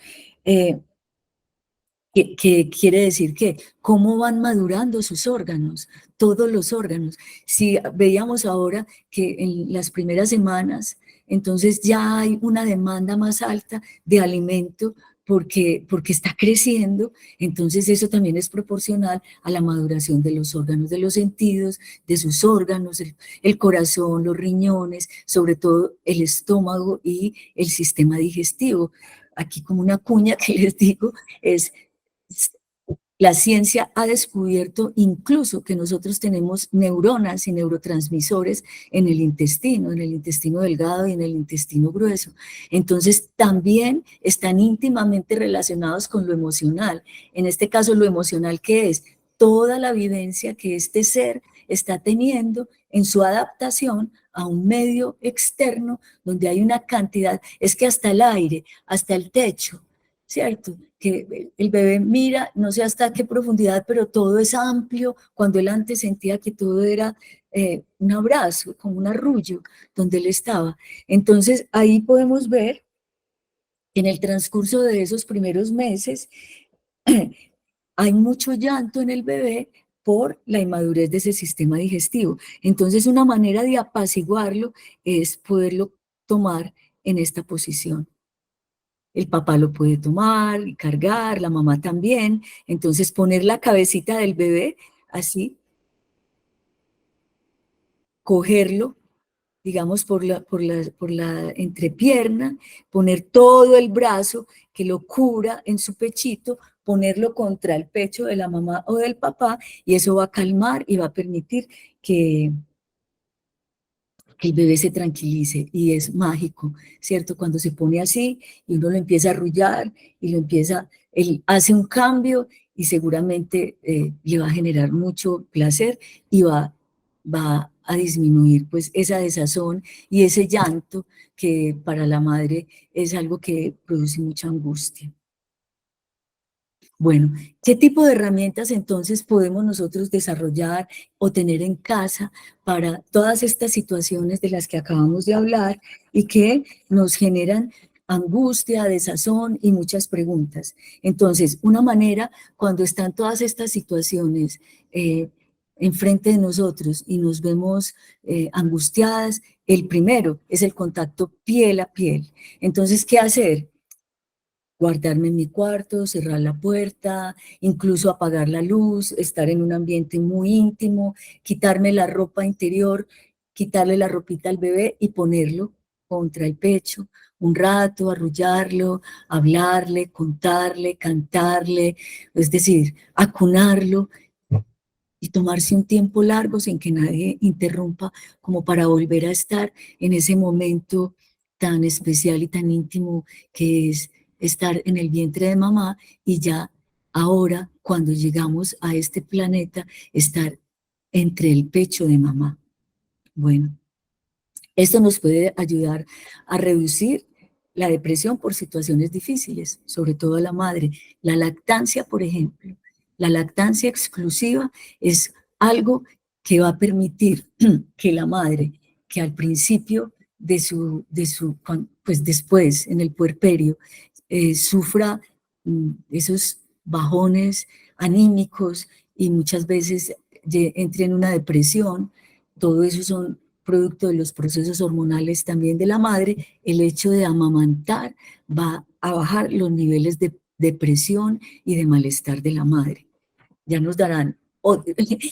Speaker 2: Que quiere decir que cómo van madurando sus órganos, todos los órganos. Si veíamos ahora que en las primeras semanas, entonces ya hay una demanda más alta de alimento porque está creciendo, entonces eso también es proporcional a la maduración de los órganos, de los sentidos, de sus órganos, el corazón, los riñones, sobre todo el estómago y el sistema digestivo. Aquí como una cuña que les digo es La ciencia ha descubierto incluso que nosotros tenemos neuronas y neurotransmisores en el intestino delgado y en el intestino grueso. Entonces, también están íntimamente relacionados con lo emocional. En este caso, lo emocional, ¿qué es? Toda la vivencia que este ser está teniendo en su adaptación a un medio externo donde hay una cantidad, es que hasta el aire, hasta el techo, ¿cierto? Que el bebé mira, no sé hasta qué profundidad, pero todo es amplio, cuando él antes sentía que todo era un abrazo, como un arrullo, donde él estaba. Entonces, ahí podemos ver en el transcurso de esos primeros meses, hay mucho llanto en el bebé por la inmadurez de ese sistema digestivo. Entonces, una manera de apaciguarlo es poderlo tomar en esta posición. El papá lo puede tomar y cargar, la mamá también. Entonces, poner la cabecita del bebé así, cogerlo, digamos, por la entrepierna, poner todo el brazo que lo cubra en su pechito, ponerlo contra el pecho de la mamá o del papá, y eso va a calmar y va a permitir que el bebé se tranquilice, y es mágico, ¿cierto? Cuando se pone así y uno lo empieza a arrullar y él hace un cambio y seguramente le va a generar mucho placer y va a disminuir pues esa desazón y ese llanto que para la madre es algo que produce mucha angustia. Bueno, ¿qué tipo de herramientas entonces podemos nosotros desarrollar o tener en casa para todas estas situaciones de las que acabamos de hablar y que nos generan angustia, desazón y muchas preguntas? Entonces, una manera, cuando están todas estas situaciones enfrente de nosotros y nos vemos angustiadas, el primero es el contacto piel a piel. Entonces, ¿qué hacer? Guardarme en mi cuarto, cerrar la puerta, incluso apagar la luz, estar en un ambiente muy íntimo, quitarme la ropa interior, quitarle la ropita al bebé y ponerlo contra el pecho un rato, arrullarlo, hablarle, contarle, cantarle, es decir, acunarlo y tomarse un tiempo largo sin que nadie interrumpa, como para volver a estar en ese momento tan especial y tan íntimo que es estar en el vientre de mamá, y ya ahora, cuando llegamos a este planeta, estar entre el pecho de mamá. Bueno, esto nos puede ayudar a reducir la depresión por situaciones difíciles, sobre todo a la madre. La lactancia, por ejemplo, la lactancia exclusiva es algo que va a permitir que la madre, que al principio pues después, en el puerperio, sufra esos bajones anímicos y muchas veces entre en una depresión. Todo eso son producto de los procesos hormonales también de la madre. El hecho de amamantar va a bajar los niveles de depresión y de malestar de la madre. Ya nos darán,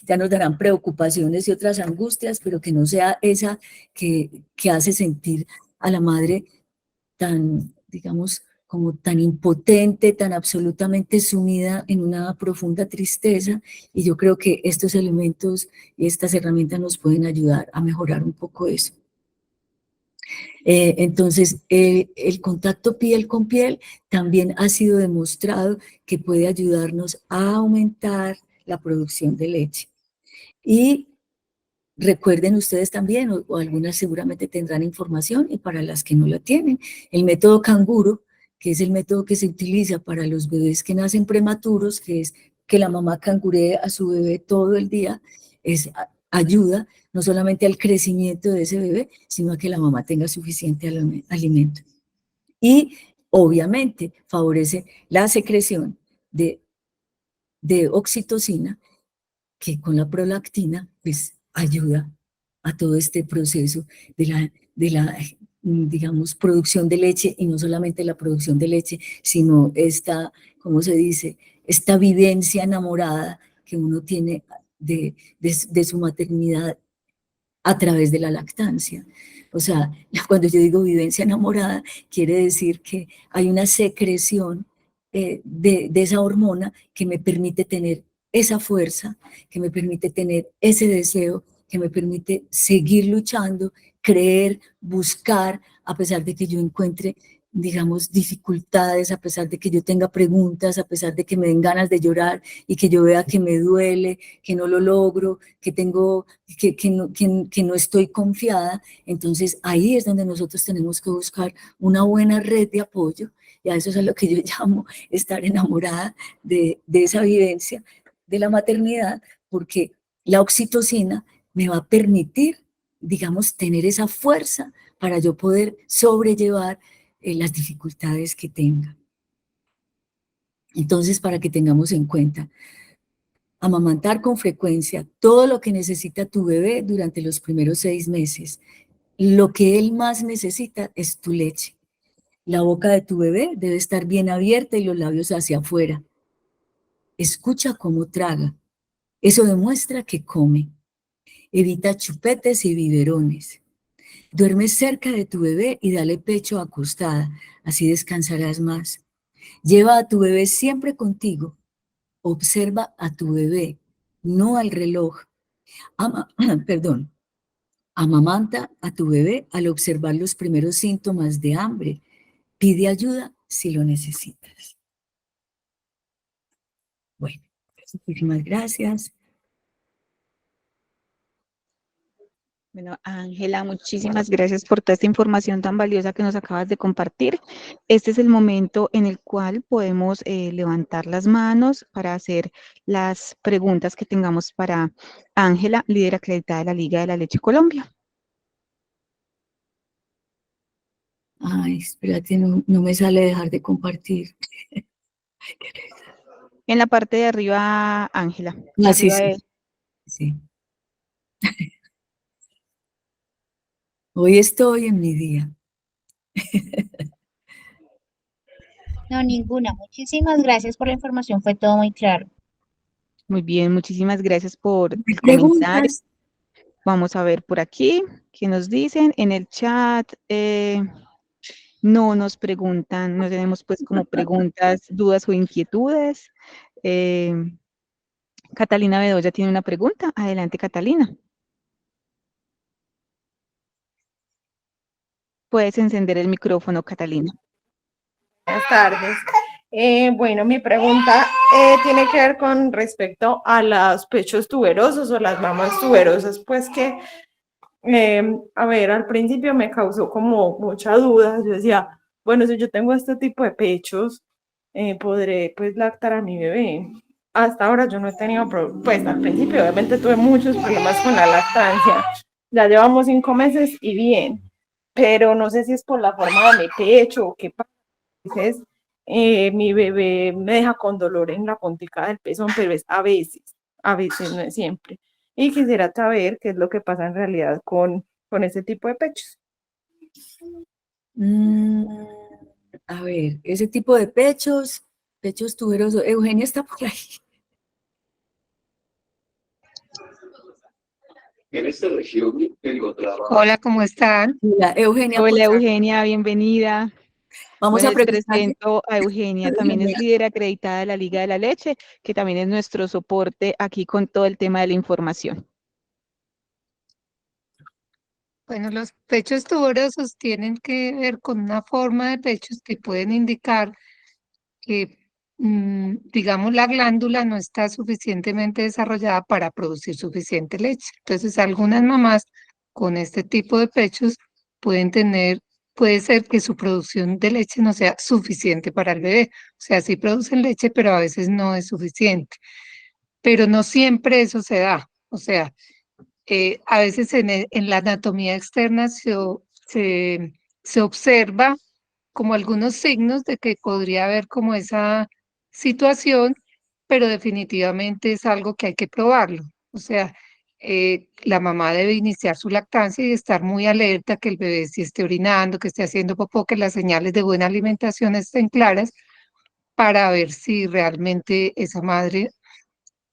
Speaker 2: ya nos darán preocupaciones y otras angustias, pero que no sea esa que hace sentir a la madre tan, digamos, como tan impotente, tan absolutamente sumida en una profunda tristeza. Y yo creo que estos elementos y estas herramientas nos pueden ayudar a mejorar un poco eso. Entonces, el contacto piel con piel también ha sido demostrado que puede ayudarnos a aumentar la producción de leche. Y recuerden ustedes también, o algunas seguramente tendrán información, y para las que no la tienen, el método canguro, que es el método que se utiliza para los bebés que nacen prematuros, que es que la mamá canguree a su bebé todo el día, ayuda no solamente al crecimiento de ese bebé, sino a que la mamá tenga suficiente alimento. Y obviamente favorece la secreción de oxitocina, que con la prolactina pues ayuda a todo este proceso de la digamos, producción de leche, y no solamente la producción de leche, sino esta, ¿cómo se dice?, esta vivencia enamorada que uno tiene de su maternidad a través de la lactancia. O sea, cuando yo digo vivencia enamorada, quiere decir que hay una secreción de esa hormona que me permite tener esa fuerza, que me permite tener ese deseo, que me permite seguir luchando, creer, buscar, a pesar de que yo encuentre, digamos, dificultades, a pesar de que yo tenga preguntas, a pesar de que me den ganas de llorar y que yo vea que me duele, que no lo logro, que tengo, que no estoy confiada. Entonces ahí es donde nosotros tenemos que buscar una buena red de apoyo, y a eso es a lo que yo llamo estar enamorada de esa vivencia de la maternidad, porque la oxitocina me va a permitir, digamos, tener esa fuerza para yo poder sobrellevar las dificultades que tenga. Entonces, para que tengamos en cuenta, amamantar con frecuencia todo lo que necesita tu bebé durante los primeros 6 meses. Lo que él más necesita es tu leche. La boca de tu bebé debe estar bien abierta y los labios hacia afuera. Escucha cómo traga. Eso demuestra que come. Evita chupetes y biberones. Duerme cerca de tu bebé y dale pecho acostada, así descansarás más. Lleva a tu bebé siempre contigo. Observa a tu bebé, no al reloj. Perdón. Amamanta a tu bebé al observar los primeros síntomas de hambre. Pide ayuda si lo necesitas. Bueno, muchísimas gracias.
Speaker 1: Bueno, Ángela, muchísimas gracias por toda esta información tan valiosa que nos acabas de compartir. Este es el momento en el cual podemos levantar las manos para hacer las preguntas que tengamos para Ángela, líder acreditada de la Liga de la Leche Colombia.
Speaker 2: Ay, espérate, no me sale dejar de compartir.
Speaker 1: En la parte de arriba, Ángela.
Speaker 2: Ah, sí,
Speaker 1: Arriba
Speaker 2: sí,
Speaker 1: de...
Speaker 2: sí. Hoy estoy en mi día.
Speaker 3: No, ninguna. Muchísimas gracias por la información, fue todo muy claro.
Speaker 1: Muy bien, muchísimas gracias por
Speaker 2: ¿Me
Speaker 1: el comentario.
Speaker 2: preguntas?
Speaker 1: Vamos a ver por aquí qué nos dicen. En el chat no nos preguntan, no tenemos pues como preguntas, dudas o inquietudes. Eh, Catalina Bedoya tiene una pregunta. Adelante, Catalina. Puedes encender el micrófono, Catalina.
Speaker 4: Buenas tardes. Bueno, mi pregunta tiene que ver con respecto a los pechos tuberosos o las mamas tuberosas, pues que, a ver, al principio me causó como mucha duda. Yo decía, bueno, si yo tengo este tipo de pechos, podré pues lactar a mi bebé. Hasta ahora yo no he tenido, pues al principio obviamente tuve muchos problemas con la lactancia. Ya llevamos 5 meses y bien, pero no sé si es por la forma de mi pecho o qué pasa. Veces mi bebé me deja con dolor en la puntica del pezón, pero es a veces no es siempre. Y quisiera saber qué es lo que pasa en realidad con ese tipo de pechos.
Speaker 2: A ver, ese tipo de pechos, pechos tuberosos. Eugenia está por ahí.
Speaker 5: En esta región encontraba.
Speaker 6: Hola, ¿cómo están?
Speaker 2: Hola, Eugenia, por
Speaker 1: Hola,
Speaker 2: favor.
Speaker 1: Eugenia, bienvenida.
Speaker 2: Vamos
Speaker 1: Bueno,
Speaker 2: a
Speaker 1: les
Speaker 2: preguntarle.
Speaker 1: presento a Eugenia, también es líder acreditada de la Liga de la Leche, que también es nuestro soporte aquí con todo el tema de la información.
Speaker 6: Bueno, los pechos tuberosos tienen que ver con una forma de pechos que pueden indicar que, digamos, la glándula no está suficientemente desarrollada para producir suficiente leche. Entonces, algunas mamás con este tipo de pechos pueden tener, puede ser que su producción de leche no sea suficiente para el bebé. O sea, sí producen leche, pero a veces no es suficiente. Pero no siempre eso se da. O sea, a veces en la anatomía externa se observa como algunos signos de que podría haber como esa situación, pero definitivamente es algo que hay que probarlo. O sea, la mamá debe iniciar su lactancia y estar muy alerta que el bebé sí esté orinando, que esté haciendo popó, que las señales de buena alimentación estén claras para ver si realmente esa madre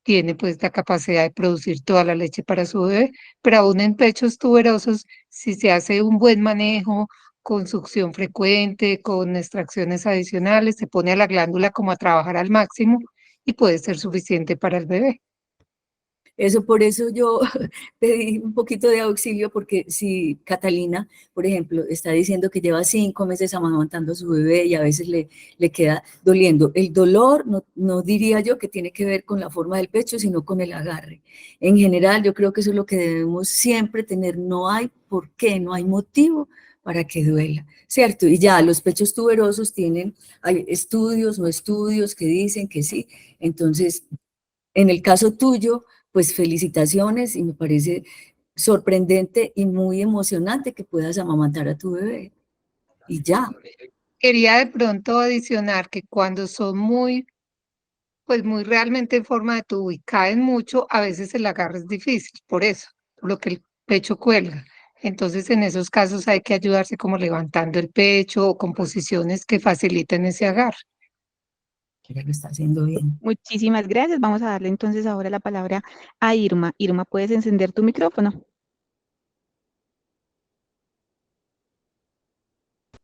Speaker 6: tiene pues la capacidad de producir toda la leche para su bebé, pero aún en pechos tuberosos, si se hace un buen manejo con succión frecuente, con extracciones adicionales, se pone a la glándula como a trabajar al máximo y puede ser suficiente para el bebé.
Speaker 2: Eso por eso yo pedí un poquito de auxilio, porque si Catalina, por ejemplo, está diciendo que lleva 5 meses amamantando a su bebé y a veces le queda doliendo. El dolor no diría yo que tiene que ver con la forma del pecho, sino con el agarre. En general, yo creo que eso es lo que debemos siempre tener. No hay por qué, no hay motivo para que duela, ¿cierto? Y ya los pechos tuberosos hay estudios, no estudios que dicen que sí. Entonces, en el caso tuyo, pues felicitaciones, y me parece sorprendente y muy emocionante que puedas amamantar a tu bebé. Y ya.
Speaker 6: Quería de pronto adicionar que cuando son pues muy realmente en forma de tubo y caen mucho, a veces el agarre es difícil, por eso, por lo que el pecho cuelga. Entonces, en esos casos hay que ayudarse como levantando el pecho o con posiciones que faciliten ese agarre.
Speaker 2: Ella lo está haciendo bien.
Speaker 1: Muchísimas gracias. Vamos a darle entonces ahora la palabra a Irma. Irma, ¿puedes encender tu micrófono?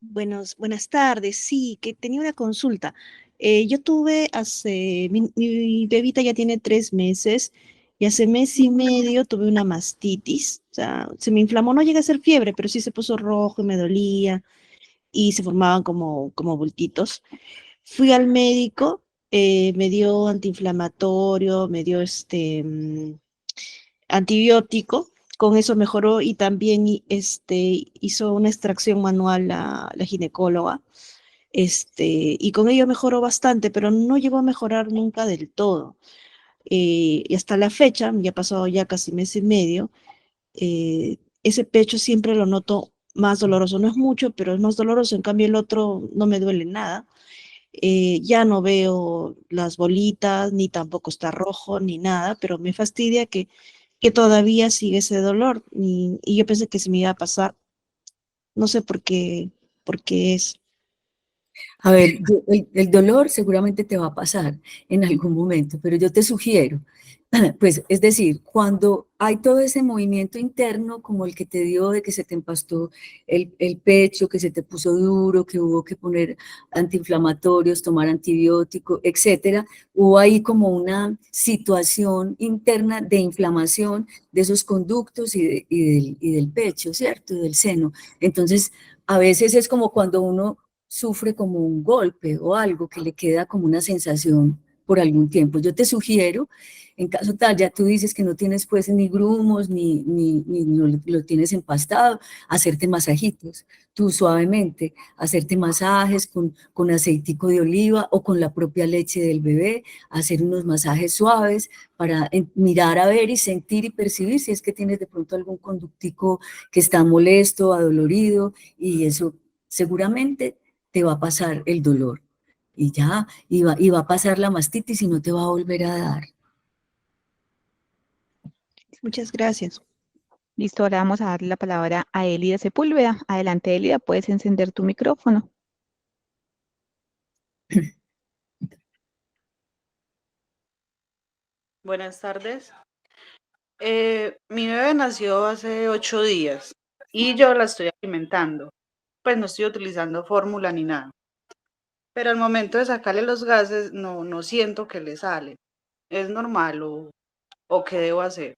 Speaker 7: Buenas tardes. Sí, que tenía una consulta. Yo tuve mi bebita ya tiene 3 meses y hace mes y medio tuve una mastitis. O sea, se me inflamó, no llega a ser fiebre, pero sí se puso rojo y me dolía y se formaban como bultitos. Fui al médico, me dio antiinflamatorio, me dio antibiótico, con eso mejoró y también hizo una extracción manual la ginecóloga, y con ello mejoró bastante, pero no llegó a mejorar nunca del todo. Y hasta la fecha, ya ha pasado ya casi mes y medio, ese pecho siempre lo noto más doloroso, no es mucho, pero es más doloroso, en cambio el otro no me duele nada. Ya no veo las bolitas, ni tampoco está rojo, ni nada, pero me fastidia que todavía sigue ese dolor. Y yo pensé que se me iba a pasar, no sé por qué es.
Speaker 2: A ver, el dolor seguramente te va a pasar en algún momento, pero yo te sugiero, pues, es decir, cuando hay todo ese movimiento interno como el que te dio de que se te empastó el pecho, que se te puso duro, que hubo que poner antiinflamatorios, tomar antibiótico, etcétera, hubo ahí como una situación interna de inflamación de esos conductos y del pecho, ¿cierto? Y del seno. Entonces, a veces es como cuando uno sufre como un golpe o algo que le queda como una sensación por algún tiempo. Yo te sugiero, en caso tal, ya tú dices que no tienes pues ni grumos, ni lo tienes empastado, hacerte masajitos, tú suavemente, hacerte masajes con aceitico de oliva o con la propia leche del bebé, hacer unos masajes suaves para mirar a ver y sentir y percibir si es que tienes de pronto algún conductico que está molesto, adolorido, y eso seguramente te va a pasar el dolor y ya, y va a pasar la mastitis y no te va a volver a dar.
Speaker 7: Muchas gracias.
Speaker 1: Listo, ahora vamos a darle la palabra a Elida Sepúlveda. Adelante, Elida, puedes encender tu micrófono.
Speaker 8: Buenas tardes. Mi bebé nació hace 8 días y yo la estoy alimentando. Pues no estoy utilizando fórmula ni nada. Pero al momento de sacarle los gases no siento que le salen. ¿Es normal o qué debo hacer?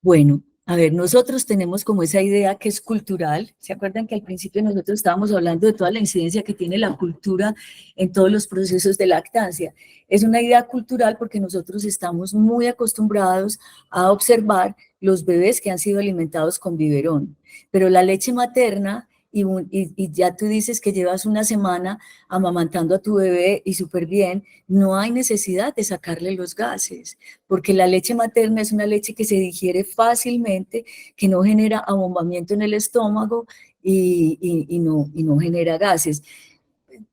Speaker 2: Bueno, a ver, nosotros tenemos como esa idea que es cultural. ¿Se acuerdan que al principio nosotros estábamos hablando de toda la incidencia que tiene la cultura en todos los procesos de lactancia? Es una idea cultural porque nosotros estamos muy acostumbrados a observar los bebés que han sido alimentados con biberón, pero la leche materna, y ya tú dices que llevas una semana amamantando a tu bebé y súper bien, no hay necesidad de sacarle los gases, porque la leche materna es una leche que se digiere fácilmente, que no genera abombamiento en el estómago y no genera gases.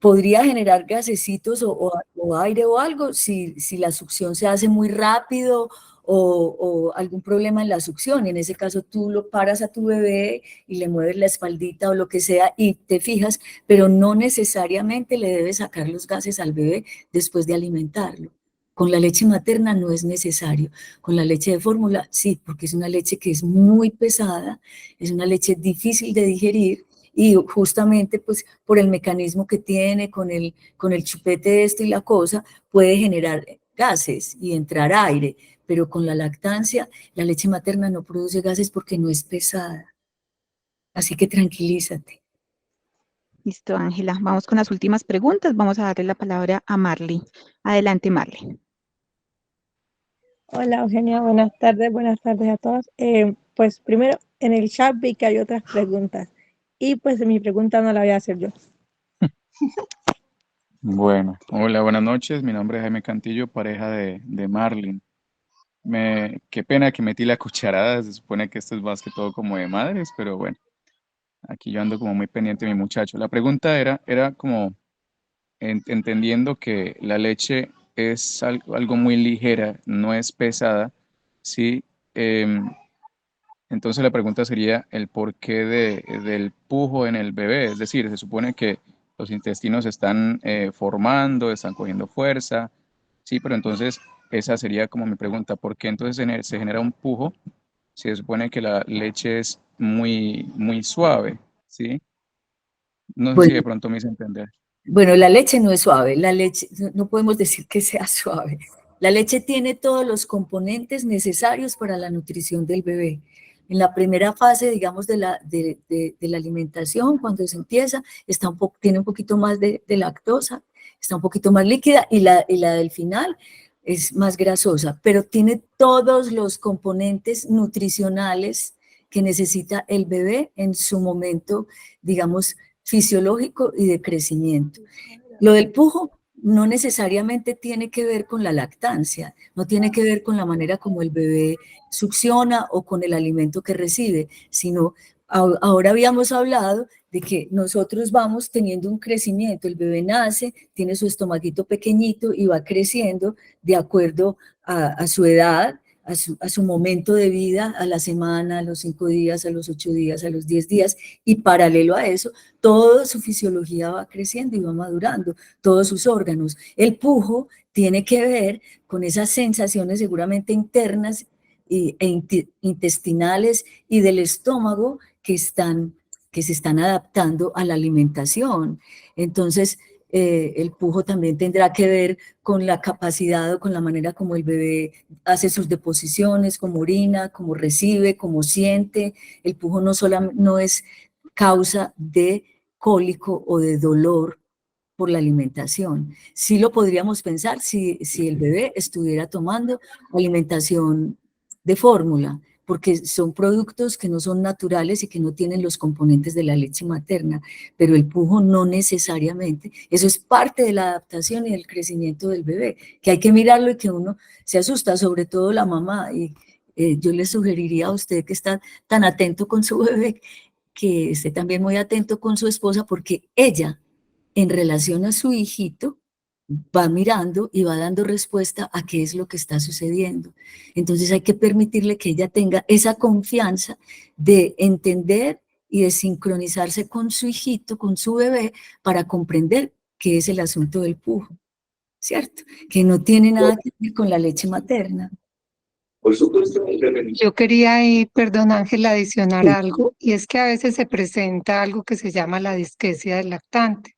Speaker 2: Podría generar gasecitos o aire o algo si la succión se hace muy rápido o algún problema en la succión. En ese caso tú lo paras a tu bebé y le mueves la espaldita o lo que sea y te fijas, pero no necesariamente le debes sacar los gases al bebé después de alimentarlo. Con la leche materna no es necesario. Con la leche de fórmula sí, porque es una leche que es muy pesada, es una leche difícil de digerir y justamente pues por el mecanismo que tiene con el chupete esto y la cosa, puede generar gases y entrar aire, pero con la lactancia, la leche materna no produce gases porque no es pesada. Así que tranquilízate.
Speaker 1: Listo, Ángela. Vamos con las últimas preguntas. Vamos a darle la palabra a Marley. Adelante, Marley.
Speaker 9: Hola Eugenia, buenas tardes a todos. Pues primero en el chat vi que hay otras preguntas y pues mi pregunta no la voy a hacer yo.
Speaker 10: Bueno, hola, buenas noches. Mi nombre es Jaime Cantillo, pareja de Marlin. Qué pena que metí la cucharada, se supone que esto es más que todo como de madres, pero bueno, aquí yo ando como muy pendiente de mi muchacho. La pregunta era como entendiendo que la leche es algo muy ligera, no es pesada, ¿sí? Entonces la pregunta sería el porqué del pujo en el bebé, es decir, se supone que los intestinos se están formando, están cogiendo fuerza, sí, pero entonces esa sería como mi pregunta, ¿por qué entonces se genera un pujo si se supone que la leche es muy suave, sí? No sé si de
Speaker 2: Bueno,
Speaker 10: pronto me hice entender.
Speaker 2: Bueno, la leche no es suave, la leche, no podemos decir que sea suave. La leche tiene todos los componentes necesarios para la nutrición del bebé. En la primera fase, digamos, de la alimentación, cuando se empieza, tiene un poquito más de lactosa, está un poquito más líquida y la del final es más grasosa, pero tiene todos los componentes nutricionales que necesita el bebé en su momento, digamos, fisiológico y de crecimiento. Lo del pujo no necesariamente tiene que ver con la lactancia, no tiene que ver con la manera como el bebé succiona o con el alimento que recibe, sino ahora habíamos hablado de que nosotros vamos teniendo un crecimiento, el bebé nace, tiene su estomaguito pequeñito y va creciendo de acuerdo a su edad, a su momento de vida, a la semana, a los 5 días, a los 8 días, a los 10 días, y paralelo a eso, toda su fisiología va creciendo y va madurando, todos sus órganos. El pujo tiene que ver con esas sensaciones seguramente internas intestinales y del estómago que se están adaptando a la alimentación. Entonces, el pujo también tendrá que ver con la capacidad o con la manera como el bebé hace sus deposiciones, como orina, como recibe, como siente. El pujo no es causa de cólico o de dolor por la alimentación. Sí lo podríamos pensar si el bebé estuviera tomando alimentación de fórmula, porque son productos que no son naturales y que no tienen los componentes de la leche materna, pero el pujo no necesariamente. Eso es parte de la adaptación y del crecimiento del bebé, que hay que mirarlo y que uno se asusta, sobre todo la mamá, y yo le sugeriría a usted que está tan atento con su bebé, que esté también muy atento con su esposa, porque ella, en relación a su hijito, va mirando y va dando respuesta a qué es lo que está sucediendo. Entonces hay que permitirle que ella tenga esa confianza de entender y de sincronizarse con su hijito, con su bebé, para comprender qué es el asunto del pujo, ¿cierto? Que no tiene nada que ver con la leche materna.
Speaker 5: Por supuesto,
Speaker 6: Yo quería ahí, perdón Ángela, adicionar
Speaker 2: Sí.
Speaker 6: algo, y es que a veces se presenta algo que se llama la disquesia del lactante,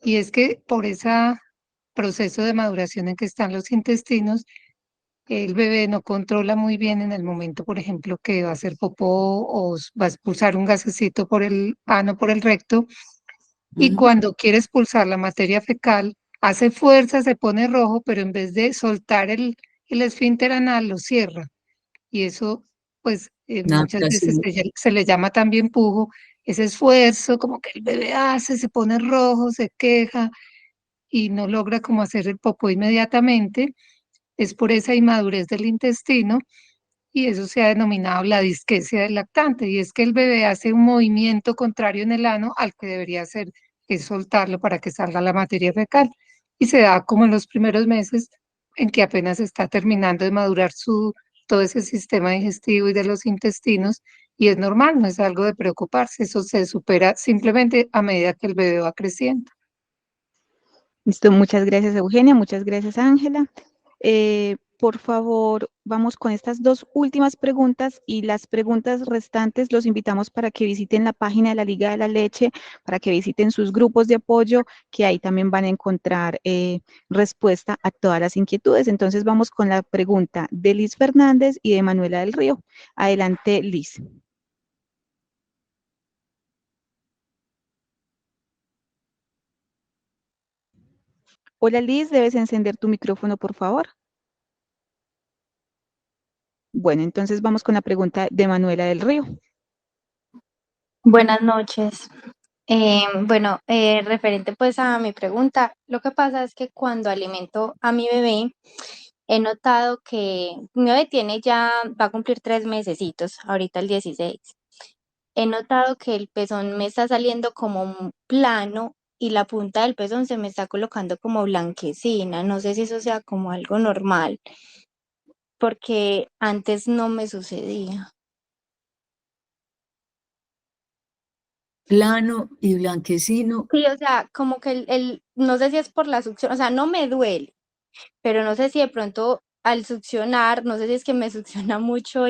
Speaker 6: y es que por ese proceso de maduración en que están los intestinos, el bebé no controla muy bien en el momento, por ejemplo, que va a hacer popó o va a expulsar un gasecito por el ano, por el recto, y cuando quiere expulsar la materia fecal, hace fuerza, se pone rojo, pero en vez de soltar el esfínter anal, lo cierra. Y eso, pues, muchas veces se le llama también pujo, ese esfuerzo, como que el bebé hace, se pone rojo, se queja y no logra como hacer el popó inmediatamente. Es por esa inmadurez del intestino y eso se ha denominado la disquesia del lactante. Y es que el bebé hace un movimiento contrario en el ano al que debería hacer, que es soltarlo para que salga la materia fecal. Y se da como en los primeros meses en que apenas está terminando de madurar todo ese sistema digestivo y de los intestinos. Y es normal, no es algo de preocuparse, eso se supera simplemente a medida que el bebé va creciendo.
Speaker 1: Listo, muchas gracias, Eugenia, muchas gracias, Ángela. por favor, vamos con estas dos últimas preguntas y las preguntas restantes los invitamos para que visiten la página de la Liga de la Leche, para que visiten sus grupos de apoyo, que ahí también van a encontrar respuesta a todas las inquietudes. Entonces vamos con la pregunta de Liz Fernández y de Manuela del Río. Adelante, Liz. Hola Liz, debes encender tu micrófono, por favor. Bueno, entonces vamos con la pregunta de Manuela del Río.
Speaker 11: Buenas noches. Bueno, referente pues a mi pregunta, lo que pasa es que cuando alimento a mi bebé, he notado que mi bebé va a cumplir 3 mesecitos, ahorita el 16. He notado que el pezón me está saliendo como un plano y la punta del pezón se me está colocando como blanquecina. No sé si eso sea como algo normal, porque antes no me sucedía.
Speaker 2: Plano y blanquecino.
Speaker 11: Sí, o sea, como que no sé si es por la succión, o sea, no me duele, pero no sé si de pronto al succionar, no sé si es que me succiona mucho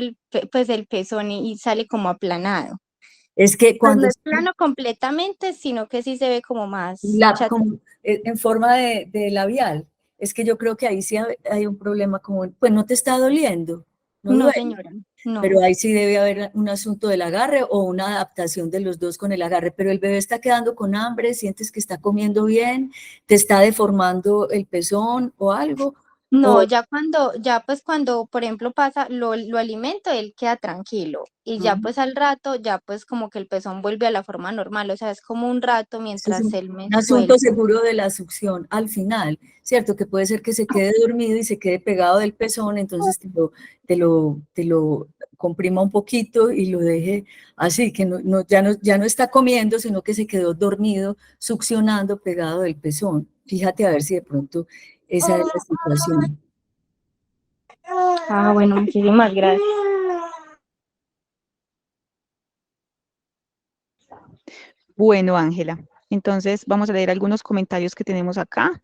Speaker 11: pues el pezón y sale como aplanado.
Speaker 2: Es que
Speaker 11: Pues
Speaker 2: cuando
Speaker 11: no es plano completamente, sino que sí se ve como más
Speaker 2: como en forma de labial, es que yo creo que ahí sí hay un problema como, pues no te está doliendo, no
Speaker 11: No,
Speaker 2: duele,
Speaker 11: señora, no.
Speaker 2: pero ahí sí debe haber un asunto del agarre o una adaptación de los dos con el agarre, pero el bebé está quedando con hambre, sientes que está comiendo bien, te está deformando el pezón o algo.
Speaker 11: No,
Speaker 2: O,
Speaker 11: ya pues cuando, por ejemplo, pasa, lo alimento, él queda tranquilo. Y ya pues al rato, ya pues como que el pezón vuelve a la forma normal. O sea, es como un rato
Speaker 2: Eso es
Speaker 11: mientras él me
Speaker 2: un asunto
Speaker 11: suelta.
Speaker 2: seguro de la succión al final, ¿cierto? Que puede ser que se quede dormido y se quede pegado del pezón, entonces te lo comprima un poquito y lo deje así, que ya no está comiendo, sino que se quedó dormido, succionando pegado del pezón. Fíjate a ver si de pronto esa es la situación.
Speaker 11: Ah, bueno, muchísimas gracias.
Speaker 1: Bueno, Ángela, entonces vamos a leer algunos comentarios que tenemos acá.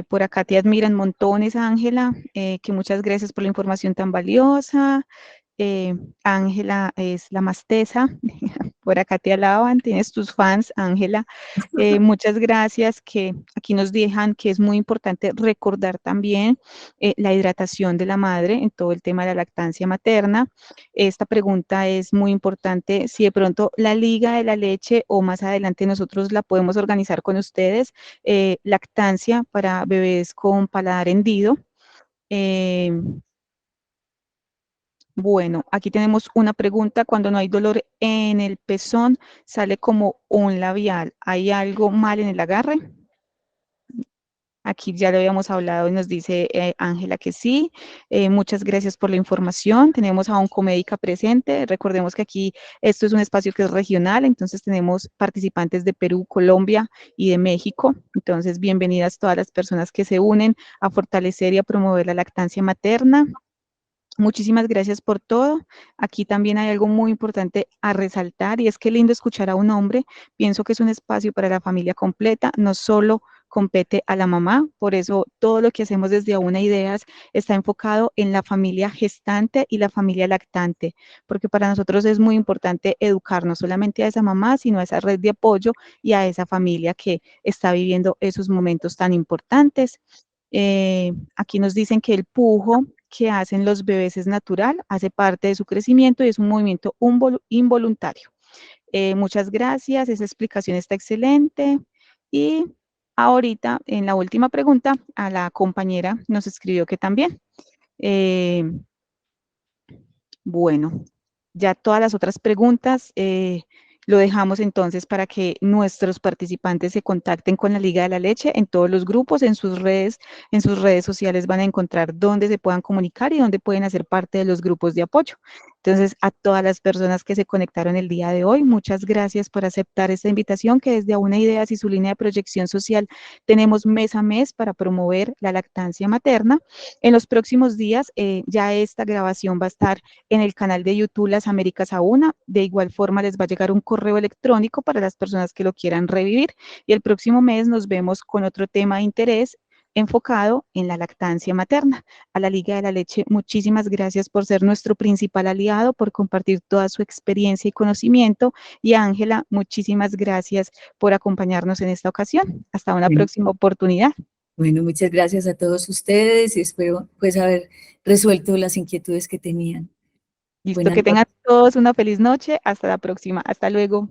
Speaker 1: Por acá te admiran montones, Ángela, que muchas gracias por la información tan valiosa. Ángela es la más tesa, por acá te alaban, tienes tus fans, Ángela. Muchas gracias, que aquí nos dejan que es muy importante recordar también la hidratación de la madre en todo el tema de la lactancia materna. Esta pregunta es muy importante, si de pronto la Liga de la Leche o más adelante nosotros la podemos organizar con ustedes, lactancia para bebés con paladar hendido. Bueno, aquí tenemos una pregunta. Cuando no hay dolor en el pezón, sale como un labial. ¿Hay algo mal en el agarre? Aquí ya lo habíamos hablado y nos dice Ángela que sí. Muchas gracias por la información. Tenemos a Oncomédica presente. Recordemos que aquí esto es un espacio que es regional, entonces tenemos participantes de Perú, Colombia y de México. Entonces, bienvenidas todas las personas que se unen a fortalecer y a promover la lactancia materna. Muchísimas gracias por todo. Aquí también hay algo muy importante a resaltar y es que lindo escuchar a un hombre. Pienso que es un espacio para la familia completa, no solo compete a la mamá, por eso todo lo que hacemos desde Aúna Ideas está enfocado en la familia gestante y la familia lactante, porque para nosotros es muy importante educar no solamente a esa mamá, sino a esa red de apoyo y a esa familia que está viviendo esos momentos tan importantes. Aquí nos dicen que el pujo que hacen los bebés es natural, hace parte de su crecimiento y es un movimiento involuntario. Muchas gracias, esa explicación está excelente. Y ahorita, en la última pregunta, a la compañera nos escribió que también. Bueno, ya todas las otras preguntas lo dejamos entonces para que nuestros participantes se contacten con la Liga de la Leche en todos los grupos, en sus redes sociales van a encontrar dónde se puedan comunicar y dónde pueden hacer parte de los grupos de apoyo. Entonces, a todas las personas que se conectaron el día de hoy, muchas gracias por aceptar esta invitación que desde Aúna Ideas y su línea de proyección social tenemos mes a mes para promover la lactancia materna. En los próximos días, ya esta grabación va a estar en el canal de YouTube Las Américas Aúna. De igual forma, les va a llegar un correo electrónico para las personas que lo quieran revivir. Y el próximo mes nos vemos con otro tema de interés enfocado en la lactancia materna. A la Liga de la Leche, muchísimas gracias por ser nuestro principal aliado, por compartir toda su experiencia y conocimiento. Y a Ángela, muchísimas gracias por acompañarnos en esta ocasión. Hasta una próxima oportunidad.
Speaker 2: Bueno, muchas gracias a todos ustedes y espero pues haber resuelto las inquietudes que tenían.
Speaker 1: Listo,
Speaker 2: Buenas
Speaker 1: que tengan
Speaker 2: noches.
Speaker 1: todos una feliz noche. Hasta la próxima. Hasta luego.